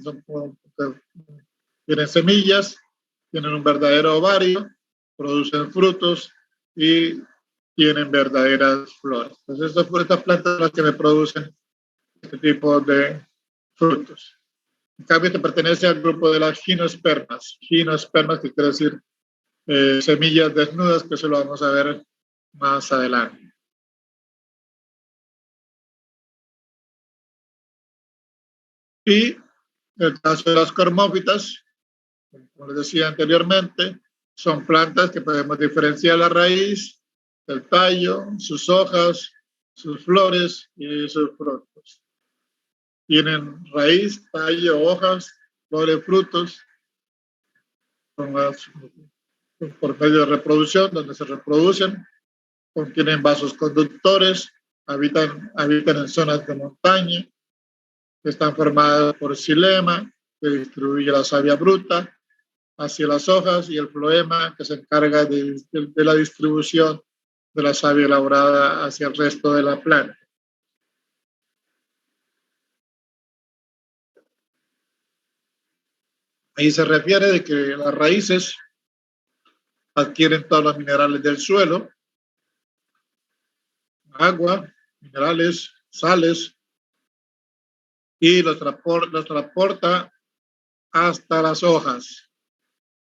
tienen semillas, tienen un verdadero ovario, producen frutos y tienen verdaderas flores. Entonces, estas plantas son las que me producen este tipo de frutos. En cambio, este pertenece al grupo de las gimnospermas. Gimnospermas, que quiere decir semillas desnudas, que eso lo vamos a ver más adelante. Y el caso de las cormófitas, como les decía anteriormente, son plantas que podemos diferenciar la raíz, el tallo, sus hojas, sus flores y sus frutos. Tienen raíz, tallo, hojas, flores, frutos, por medio de reproducción, donde se reproducen, contienen vasos conductores, habitan en zonas de montaña, están formadas por xilema, que distribuye la savia bruta hacia las hojas, y el floema, que se encarga de la distribución de la savia elaborada hacia el resto de la planta. Ahí se refiere de que las raíces adquieren todos los minerales del suelo, agua, minerales, sales, y los transporta hasta las hojas.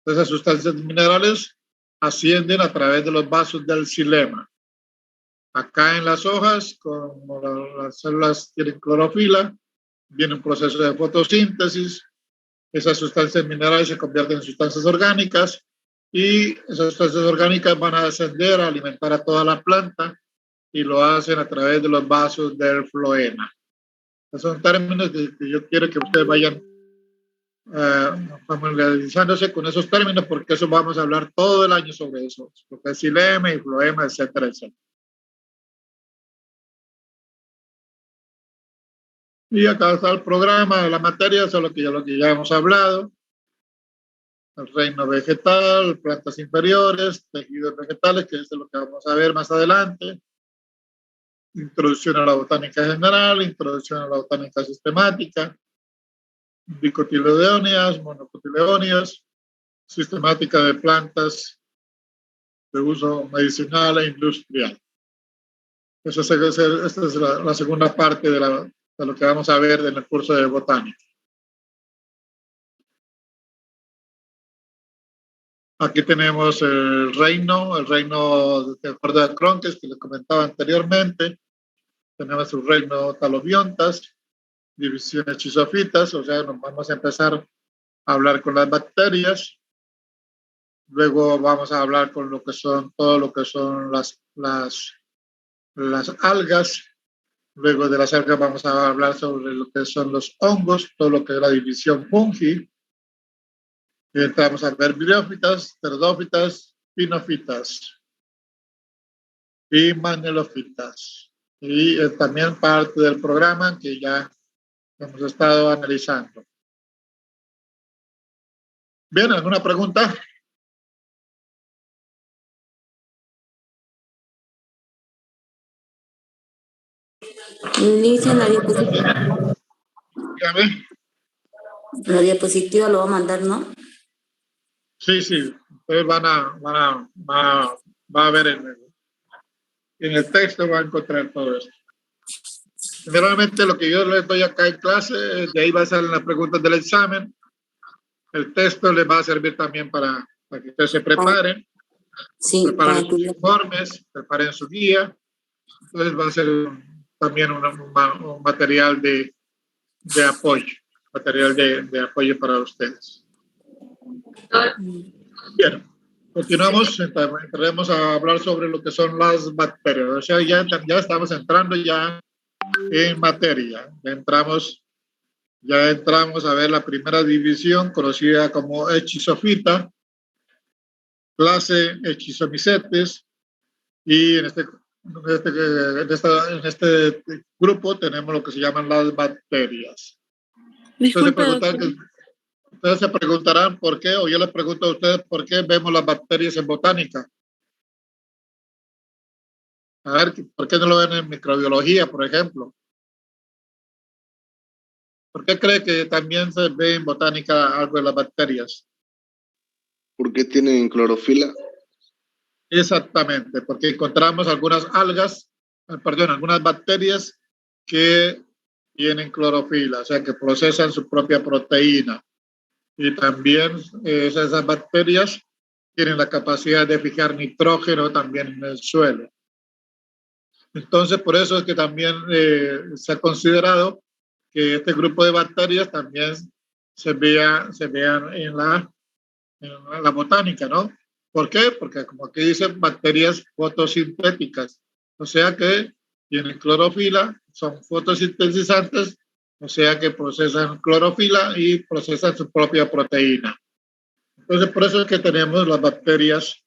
Esas sustancias minerales ascienden a través de los vasos del xilema. Acá en las hojas, como las células tienen clorofila, viene un proceso de fotosíntesis. Esas sustancias minerales se convierten en sustancias orgánicas, y esas sustancias orgánicas van a descender a alimentar a toda la planta, y lo hacen a través de los vasos del floema. Esos son términos que yo quiero que ustedes vayan familiarizándose con esos términos, porque eso vamos a hablar todo el año sobre eso, lo que es xilema y floema, etcétera, etcétera. Y acá está el programa de la materia, eso es lo que ya hemos hablado. el reino vegetal, plantas inferiores, tejidos vegetales, que es lo que vamos a ver más adelante. Introducción a la botánica general, introducción a la botánica sistemática, dicotiledóneas, monocotiledóneas, sistemática de plantas de uso medicinal e industrial. Esta es la segunda parte de lo que vamos a ver en el curso de botánica. Aquí tenemos el reino de acuerdo a Cronkes, que les comentaba anteriormente. Tenemos el reino talobiontas, divisiones chisofitas, o sea, nos vamos a empezar a hablar con las bacterias. Luego vamos a hablar con todo lo que son las algas. Luego de las algas vamos a hablar sobre lo que son los hongos, todo lo que es la división fungi. Y entramos a ver briófitas, pteridófitas, pinofitas y manelofitas. Y también parte del programa que ya hemos estado analizando. Bien, ¿alguna pregunta? Inicia la diapositiva. Dígame. La diapositiva lo va a mandar, ¿no? Sí, ustedes va a ver en el texto, va a encontrar todo esto. Generalmente lo que yo les doy acá en clase, de ahí va a salir las preguntas del examen. El texto les va a servir también para que ustedes se preparen, Sí, preparen sus informes, preparen su guía. Entonces va a ser también un material de apoyo, de apoyo para ustedes. Bien, continuamos, entraremos a hablar sobre lo que son las bacterias. O sea, ya estamos entrando ya en materia. Ya entramos a ver la primera división, conocida como Echizofita, clase Echizomycetes, y en este grupo tenemos lo que se llaman las bacterias. Disculpe, Ustedes se preguntarán por qué, o yo les pregunto a ustedes por qué vemos las bacterias en botánica. A ver, ¿por qué no lo ven en microbiología, por ejemplo? ¿Por qué cree que también se ve en botánica algo de las bacterias? ¿Por qué tienen clorofila? Exactamente, porque encontramos algunas algunas bacterias que tienen clorofila, o sea, que procesan su propia proteína. Y también esas bacterias tienen la capacidad de fijar nitrógeno también en el suelo. Entonces, por eso es que también se ha considerado que este grupo de bacterias también se vean en la botánica, ¿no? ¿Por qué? Porque como aquí dicen, bacterias fotosintéticas, o sea que tienen clorofila, son fotosintetizantes, o sea que procesan clorofila y procesan su propia proteína. Entonces, por eso es que tenemos las bacterias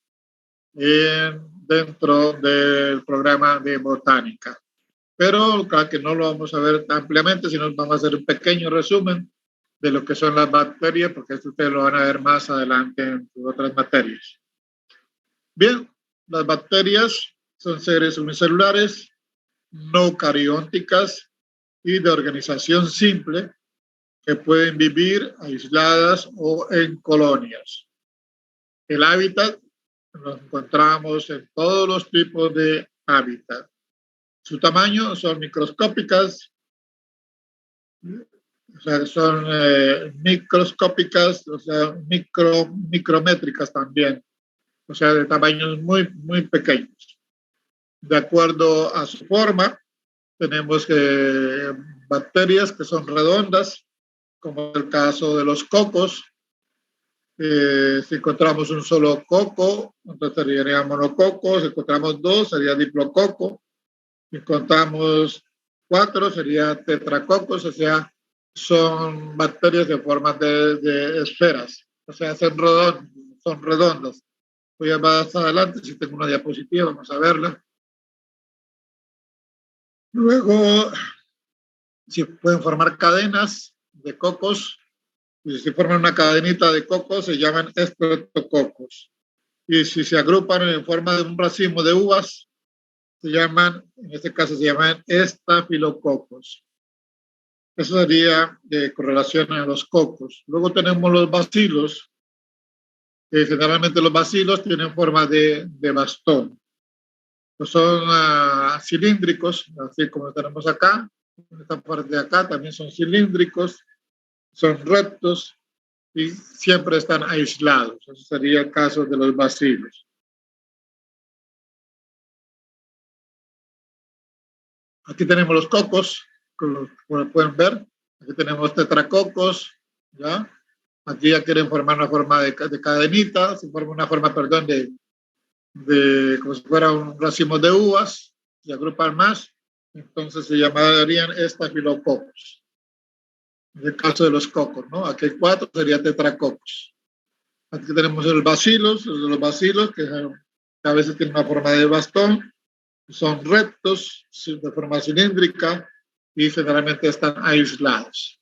dentro del programa de botánica. Pero claro que no lo vamos a ver ampliamente, sino vamos a hacer un pequeño resumen de lo que son las bacterias, porque esto ustedes lo van a ver más adelante en otras materias. Bien, las bacterias son seres unicelulares, no eucarióticas y de organización simple que pueden vivir aisladas o en colonias. El hábitat lo encontramos en todos los tipos de hábitat. Su tamaño son microscópicas, o sea, son microscópicas, o sea, micrométricas también, o sea, de tamaños muy, muy pequeños. De acuerdo a su forma, tenemos bacterias que son redondas, como el caso de los cocos. Si encontramos un solo coco, entonces sería monococo. Si encontramos dos, sería diplococo. Si encontramos 4, sería tetracocos, o sea, son bacterias de forma de esferas, o sea, son redondas. Voy a más adelante, si tengo una diapositiva, vamos a verla. Luego, si pueden formar cadenas de cocos, Y si forman una cadenita de cocos, se llaman estreptococos. Y si se agrupan en forma de un racimo de uvas, se llaman, en este caso se llaman estafilococos. Eso sería con relación a los cocos. Luego tenemos los bacilos, que generalmente los bacilos tienen forma de bastón. Pues son cilíndricos, así como tenemos acá. En esta parte de acá también son cilíndricos, son rectos y siempre están aislados. Ese sería el caso de los bacilos. Aquí tenemos los cocos, como pueden ver. Aquí tenemos tetracocos, ¿ya? Aquí ya quieren formar una forma de cadenita, se forma una forma, perdón, de como si fuera un racimo de uvas, y agrupan más, entonces se llamarían estafilococos. En el caso de los cocos, ¿no? Aquí hay 4, sería tetracocos. Aquí tenemos los bacilos que a veces tienen una forma de bastón, son rectos, de forma cilíndrica, y generalmente están aislados.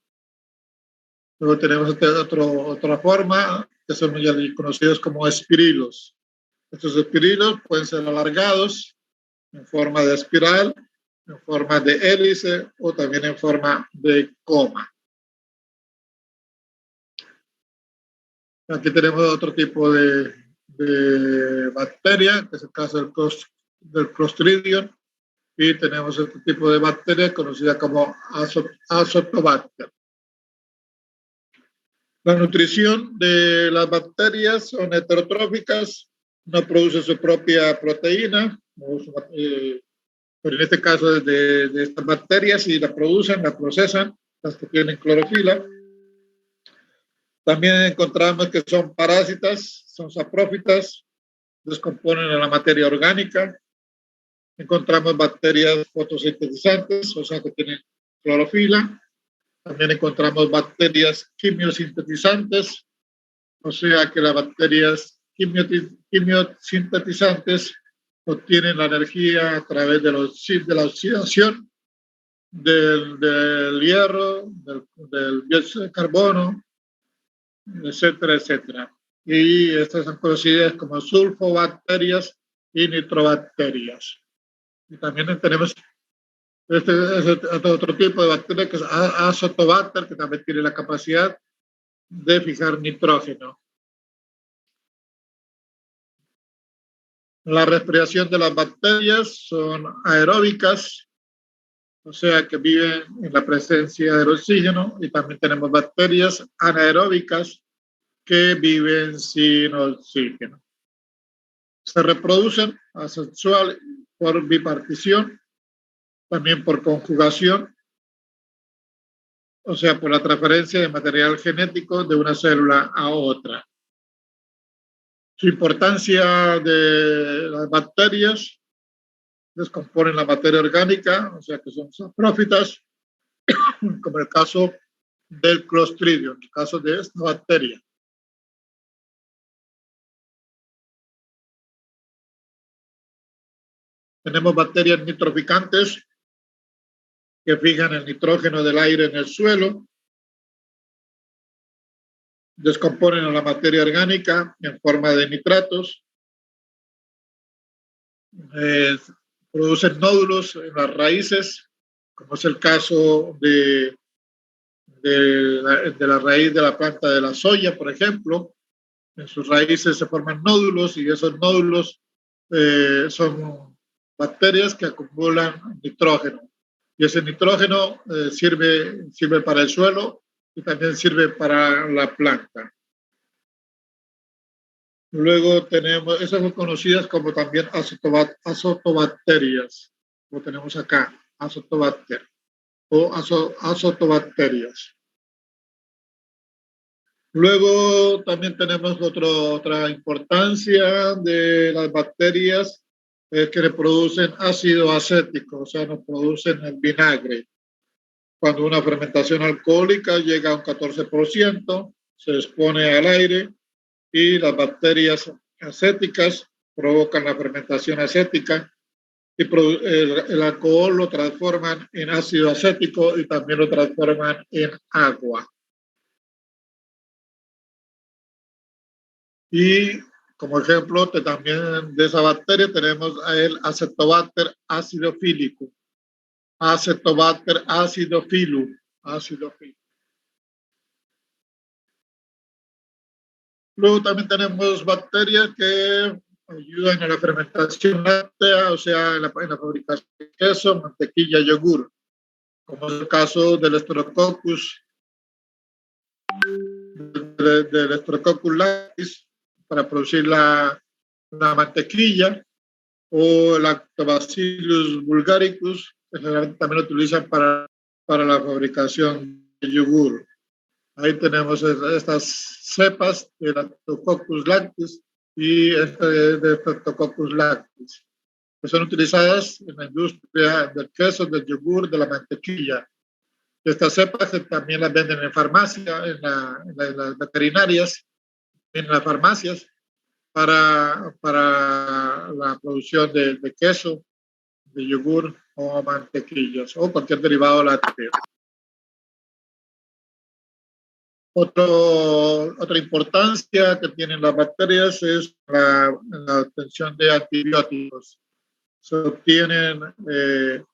Luego tenemos otra forma, que son ya conocidos como espirilos. Estos espirilos pueden ser alargados en forma de espiral, en forma de hélice o también en forma de coma. Aquí tenemos otro tipo de bacteria, que es el caso del Clostridium, y tenemos este tipo de bacteria conocida como Azotobacter. La nutrición de las bacterias son heterotróficas, no producen su propia proteína, pero en este caso de estas bacterias, si la producen, la procesan, las que tienen clorofila. También encontramos que son parásitas, son saprófitas, descomponen a la materia orgánica. Encontramos bacterias fotosintetizantes, o sea que tienen clorofila. También encontramos bacterias quimiosintetizantes, o sea que las bacterias quimiosintetizantes obtienen la energía a través de la oxidación del hierro, del dióxido de carbono, etcétera, etcétera. Y estas son conocidas como sulfobacterias y nitrobacterias. Y también tenemos otro tipo de bacteria que es Azotobacter, que también tiene la capacidad de fijar nitrógeno. La respiración de las bacterias son aeróbicas, o sea que viven en la presencia del oxígeno, y también tenemos bacterias anaeróbicas que viven sin oxígeno. Se reproducen asexual por bipartición, también por conjugación, o sea, por la transferencia de material genético de una célula a otra. Su importancia de las bacterias: descomponen la materia orgánica, o sea que son saprófitas, como el caso del Clostridium, el caso de esta bacteria. Tenemos bacterias nitroficantes que fijan el nitrógeno del aire en el suelo, descomponen a la materia orgánica en forma de nitratos, producen nódulos en las raíces, como es el caso de la raíz de la planta de la soya, por ejemplo. En sus raíces se forman nódulos, y esos nódulos son bacterias que acumulan nitrógeno. Y ese nitrógeno sirve para el suelo y también sirve para la planta. Luego tenemos, esas son conocidas como también azotobacterias, como tenemos acá, azotobacter o azotobacterias. Luego también tenemos otra importancia de las bacterias, que reproducen ácido acético, o sea, nos producen el vinagre. Cuando una fermentación alcohólica llega a un 14%, se expone al aire, y las bacterias acéticas provocan la fermentación acética, y el alcohol lo transforman en ácido acético y también lo transforman en agua. Y como ejemplo también de esa bacteria tenemos el Acetobacter acidofílico. Acetobacter acidofilum. Luego también tenemos bacterias que ayudan en la fermentación láctea, o sea, en la fabricación de queso, mantequilla, yogur, como es el caso del Streptococcus, del Streptococcus lactis, para producir la mantequilla, o Lactobacillus bulgaricus, que generalmente también lo utilizan para la fabricación de yogur. Ahí tenemos estas cepas de Lactococcus lactis y de Streptococcus lactis, que son utilizadas en la industria del queso, del yogur, de la mantequilla. Estas cepas también las venden en farmacia, en las veterinarias, en las farmacias, para la producción de queso, de yogur o mantequillas o cualquier derivado lácteo. Otra importancia que tienen las bacterias es la obtención de antibióticos. Se obtienen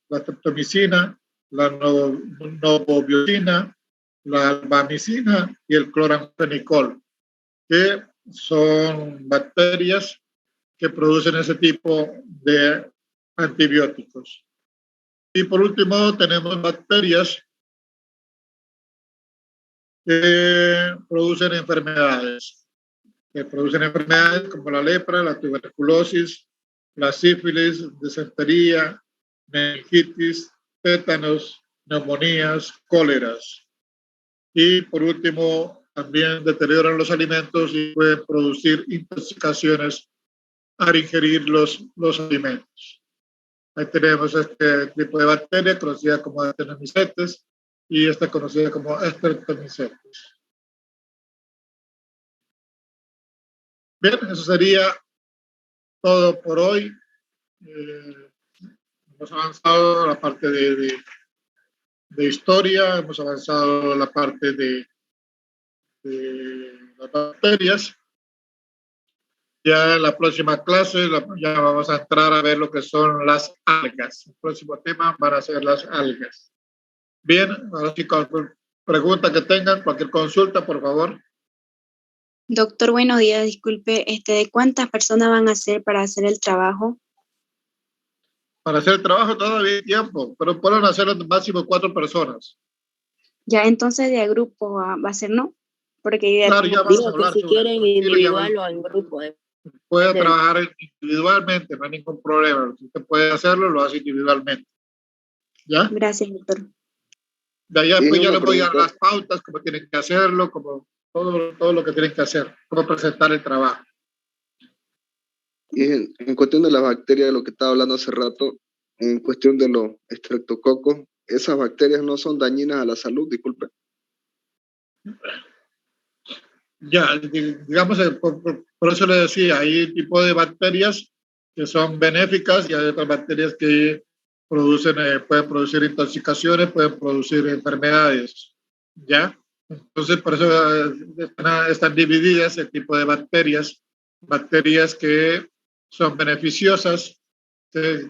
la streptomicina, la novobiocina, la albamicina y el cloramfenicol, que son bacterias que producen ese tipo de antibióticos. Y por último tenemos bacterias que producen enfermedades como la lepra, la tuberculosis, la sífilis, disentería, meningitis, tétanos, neumonías, cóleras. Y por último, también deterioran los alimentos y pueden producir intoxicaciones al ingerir los alimentos. Ahí tenemos este tipo de bacteria conocida como Actinomycetes y esta conocida como Streptomycetes. Bien, eso sería todo por hoy. Hemos avanzado la parte de historia, hemos avanzado la parte de las bacterias. Ya en la próxima clase ya vamos a entrar a ver lo que son las algas. El próximo tema van a ser las algas. Bien, ahora sí, cualquier pregunta que tengan, cualquier consulta, por favor. Doctor, buenos días, disculpe, ¿de cuántas personas van a ser para hacer el trabajo? Para hacer el trabajo todavía hay tiempo, pero pueden hacerlo máximo 4 personas. Ya, entonces de grupo va a ser, ¿no? Porque claro, ya vamos a hablar si quieren individual o en grupo. Puede trabajar individualmente, no hay ningún problema. Si usted puede hacerlo, lo hace individualmente. ¿Ya? Gracias, doctor. De allá después ya les voy a dar las pautas, cómo tienen que hacerlo, como todo lo que tienen que hacer, cómo presentar el trabajo. Y en cuestión de las bacterias, de lo que estaba hablando hace rato, en cuestión de los estreptococos, ¿esas bacterias no son dañinas a la salud? Disculpe. Ya, digamos, por eso le decía, hay tipo de bacterias que son benéficas y hay otras bacterias que pueden producir intoxicaciones, pueden producir enfermedades, ¿ya? Entonces, por eso están divididas el tipo de bacterias que son beneficiosas, que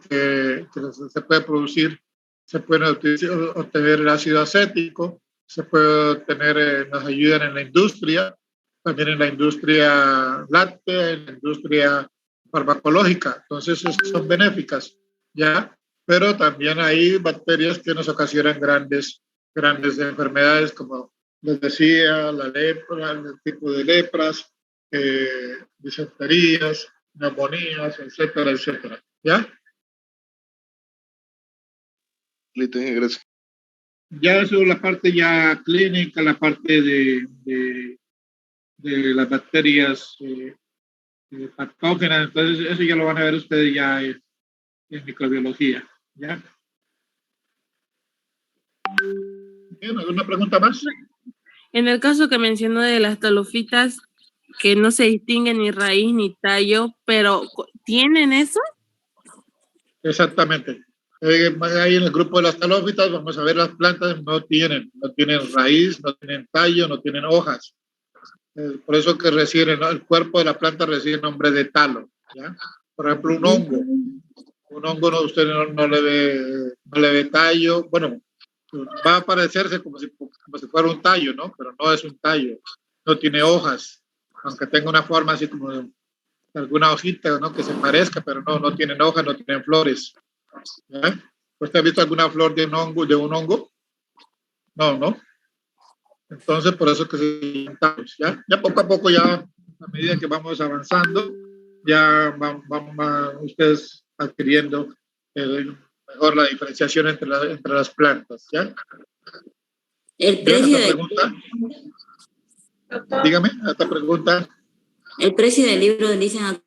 se puede producir, se puede obtener el ácido acético, se puede obtener, nos ayudan en la industria, también en la industria láctea, en la industria farmacológica. Entonces, son benéficas, ¿ya? Pero también hay bacterias que nos ocasionan grandes enfermedades, como les decía, la lepra, el tipo de lepras, disenterías, neumonías, etcétera, etcétera. ¿Ya? Listo, gracias. Ya eso es la parte ya clínica, la parte de las bacterias patógenas. Entonces, eso ya lo van a ver ustedes ya en microbiología. ¿Ya? Bien, ¿alguna pregunta más? En el caso que mencionó de las talofitas, que no se distingue ni raíz ni tallo, pero ¿tienen eso? Exactamente. Ahí en el grupo de las talófitas vamos a ver las plantas no tienen raíz, no tienen tallo, no tienen hojas. Por eso que recibe, ¿no? El cuerpo de la planta recibe el nombre de talo, ¿ya? Por ejemplo, un hongo. Un hongo usted no le ve tallo. Bueno, va a parecerse como si fuera un tallo, ¿no? Pero no es un tallo. No tiene hojas, aunque tenga una forma así como de alguna hojita, ¿no? Que se parezca, pero no tienen hojas, no tienen flores. ¿Ya? ¿Usted ha visto alguna flor de un hongo? No, ¿no? Entonces, por eso que se llaman tallos, ¿ya? Ya poco a poco, ya a medida que vamos avanzando, ya van ustedes adquiriendo mejor la diferenciación entre las plantas, ¿ya? El precio ¿Otra pregunta? Dígame, otra pregunta. El precio del libro dicen acá.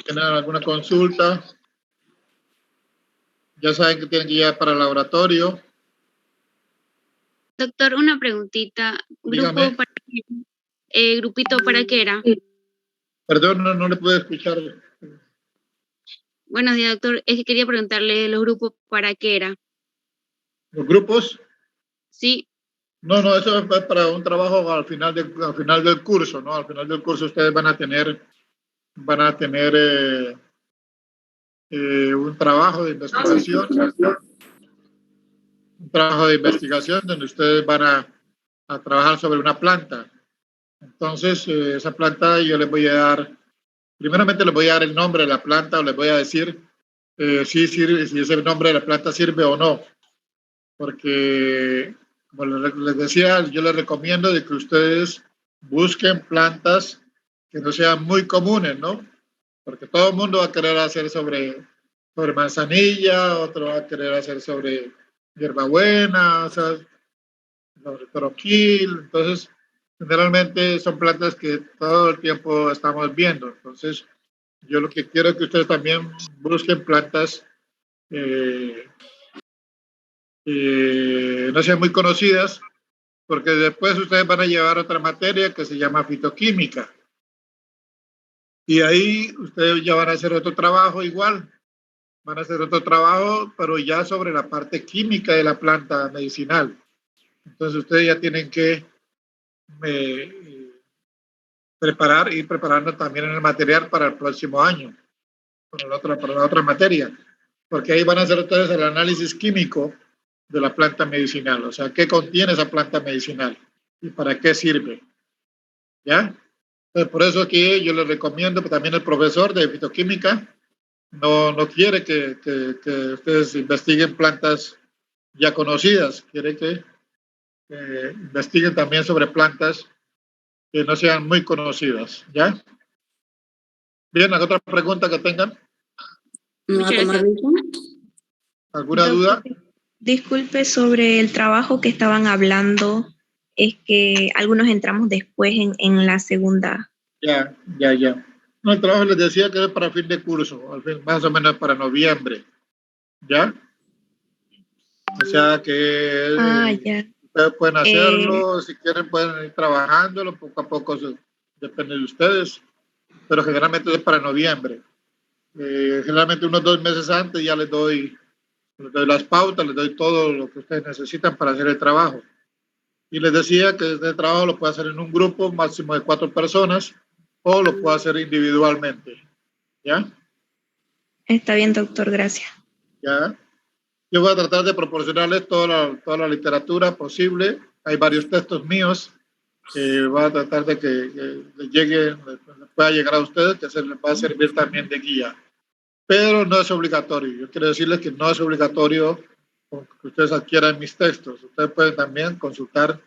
¿Tienen alguna consulta? Ya saben que tienen que ir para el laboratorio. Doctor, una preguntita. Dígame. ¿Grupito para qué era? Perdón, no le puedo escuchar. Buenos días, doctor. Es que quería preguntarle los grupos para qué era. ¿Los grupos? Sí. No, eso es para un trabajo al final del curso, ¿no? Al final del curso ustedes van a tener un trabajo de investigación. Un trabajo de investigación donde ustedes van a trabajar sobre una planta. Entonces, esa planta yo les voy a dar, primeramente les voy a dar el nombre de la planta o les voy a decir si ese nombre de la planta sirve o no. Porque, como les decía, yo les recomiendo de que ustedes busquen plantas que no sean muy comunes, ¿no? Porque todo el mundo va a querer hacer sobre manzanilla, otro va a querer hacer sobre hierbabuena, o sea, sobre toroquil. Entonces, generalmente son plantas que todo el tiempo estamos viendo. Entonces, yo lo que quiero es que ustedes también busquen plantas no sean muy conocidas, porque después ustedes van a llevar otra materia que se llama fitoquímica. Y ahí ustedes ya van a hacer otro trabajo igual. Van a hacer otro trabajo, pero ya sobre la parte química de la planta medicinal. Entonces ustedes ya tienen que ir preparando también el material para el próximo año, para la otra materia, porque ahí van a hacer ustedes el análisis químico de la planta medicinal, o sea, qué contiene esa planta medicinal y para qué sirve, ¿ya? Entonces, por eso aquí yo les recomiendo, también el profesor de fitoquímica no quiere que ustedes investiguen plantas ya conocidas, quiere que investiguen también sobre plantas que no sean muy conocidas, ¿ya? Bien, ¿alguna otra pregunta que tengan? ¿No va a tomar ¿Alguna duda? Disculpe, sobre el trabajo que estaban hablando, es que algunos entramos después en la segunda. Ya. No, el trabajo les decía que es para fin de curso, al fin, más o menos para noviembre, ¿ya? O sea que ya. ustedes pueden hacerlo, si quieren pueden ir trabajándolo, poco a poco depende de ustedes, pero generalmente es para noviembre. Generalmente unos 2 meses antes ya les doy las pautas, les doy todo lo que ustedes necesitan para hacer el trabajo. Y les decía que este trabajo lo puede hacer en un grupo máximo de 4 personas o lo puede hacer individualmente. ¿Ya? Está bien, doctor, gracias. ¿Ya? Yo voy a tratar de proporcionarles toda la literatura posible. Hay varios textos míos va a tratar de que le llegue, le pueda llegar a ustedes, que se les va a servir también de guía. Pero no es obligatorio. Yo quiero decirles que no es obligatorio que ustedes adquieran mis textos. Ustedes pueden también consultar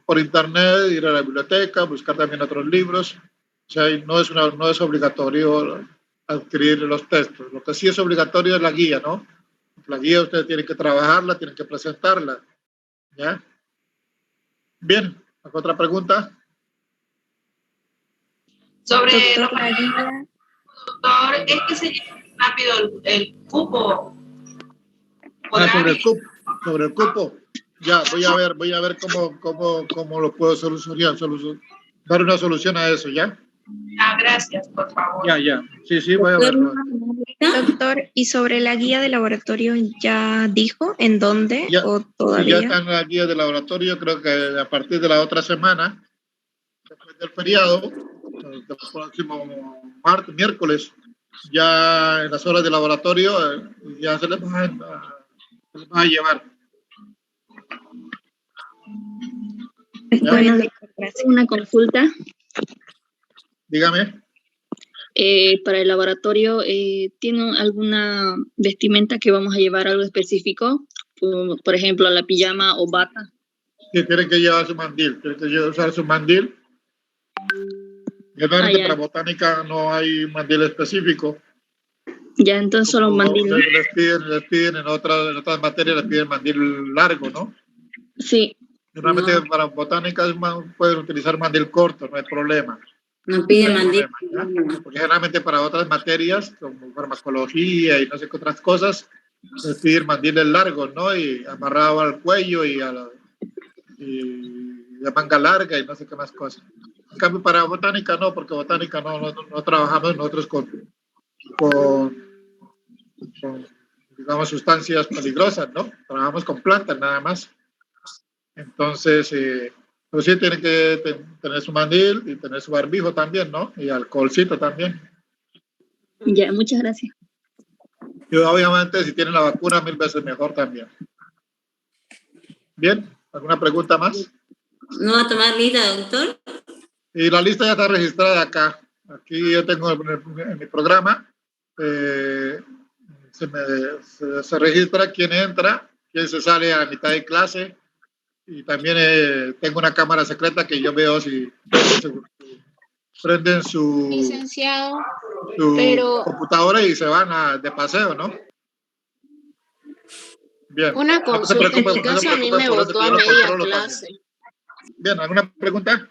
por internet, ir a la biblioteca, buscar también otros libros. O sea, no es obligatorio adquirir los textos. Lo que sí es obligatorio es la guía, ¿no? La guía ustedes tienen que trabajarla, tienen que presentarla. ¿Ya? Bien, ¿otra pregunta? Sobre doctor, es que se lleva rápido el cupo. Sobre el cupo. Ya, voy a ver cómo lo puedo solucionar, dar una solución a eso, ¿ya? Gracias, por favor. Ya. Sí, voy a verlo. Doctor, ¿y sobre la guía de laboratorio ya dijo en dónde o todavía? Ya está en la guía de laboratorio, creo que a partir de la otra semana, después del feriado, el próximo miércoles, ya en las horas de laboratorio, ya se les va a llevar. Bueno, una consulta. Dígame. Para el laboratorio, ¿tiene alguna vestimenta que vamos a llevar algo específico? Por ejemplo, la pijama o bata. Sí, tienen que llevar su mandil. Tienen que usar su mandil. Generalmente para botánica no hay mandil específico. Ya, entonces solo mandil. Les piden en otras materias, les piden mandil largo, ¿no? Sí. Normalmente para botánica pueden utilizar mandil corto, no hay problema. No piden mandil. Porque generalmente para otras materias, como farmacología y no sé qué otras cosas, les piden mandiles largos, ¿no? Y amarrado al cuello y la manga larga y no sé qué más cosas. En cambio, para botánica no, porque botánica no trabajamos nosotros con digamos, sustancias peligrosas, ¿no? Trabajamos con plantas nada más. Entonces, pues sí, tienen que tener su mandil y tener su barbijo también, ¿no? Y alcoholcito también. Ya, muchas gracias. Y obviamente, si tienen la vacuna, 1000 veces mejor también. Bien, ¿alguna pregunta más? ¿No va a tomar lista, doctor? Y la lista ya está registrada acá. Aquí yo tengo en mi programa, se registra quién entra, quién se sale a la mitad de clase. Y también tengo una cámara secreta que yo veo si prenden su computadora y se van de paseo, ¿no? Bien. Una consulta, en mi caso a mí me votó a media clase. Bien, ¿alguna pregunta?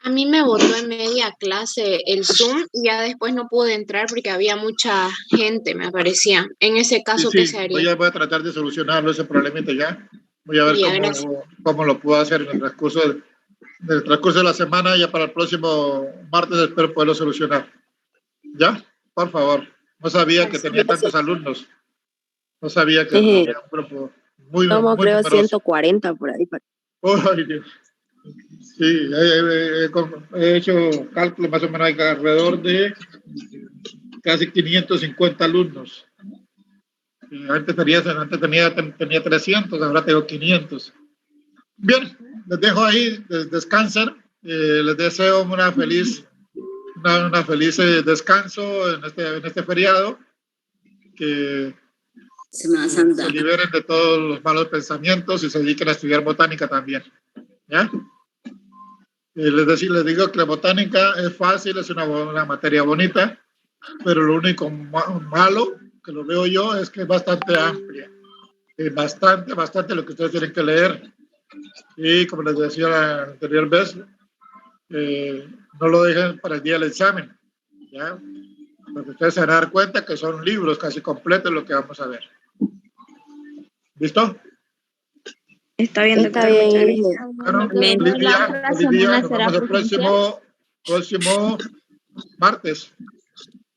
A mí me votó en media clase el Zoom y ya después no pude entrar porque había mucha gente, me parecía. En ese caso, ¿qué se haría? Voy a tratar de solucionarlo ese problemita ya. Voy a ver cómo lo puedo hacer en el transcurso de la semana. Ya para el próximo martes espero poderlo solucionar. ¿Ya? Por favor. No sabía que tenía tantos alumnos. No sabía que tenía un grupo muy creo numeroso. 140 por ahí. Ay, Dios. Sí, he hecho cálculos, más o menos hay alrededor de casi 550 alumnos. Antes tenía 300, ahora tengo 500. Bien, les dejo ahí, descansen. Les deseo una feliz descanso en este feriado. Que se liberen de todos los malos pensamientos y se dediquen a estudiar botánica también. ¿Ya? Les digo que la botánica es fácil, es una materia bonita, pero lo único malo que lo veo yo es que es bastante amplia. Bastante lo que ustedes tienen que leer. Y como les decía la anterior vez, no lo dejen para el día del examen. ¿Ya? Porque ustedes se van a dar cuenta que son libros casi completos lo que vamos a ver. ¿Listo? Está bien, doctor. Bueno, feliz día. Nos vemos el próximo martes.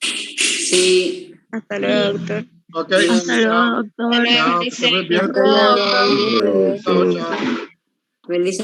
Sí. Hasta luego, doctor. Ok. Hasta luego, doctor. Chao, que se ve bien. Feliz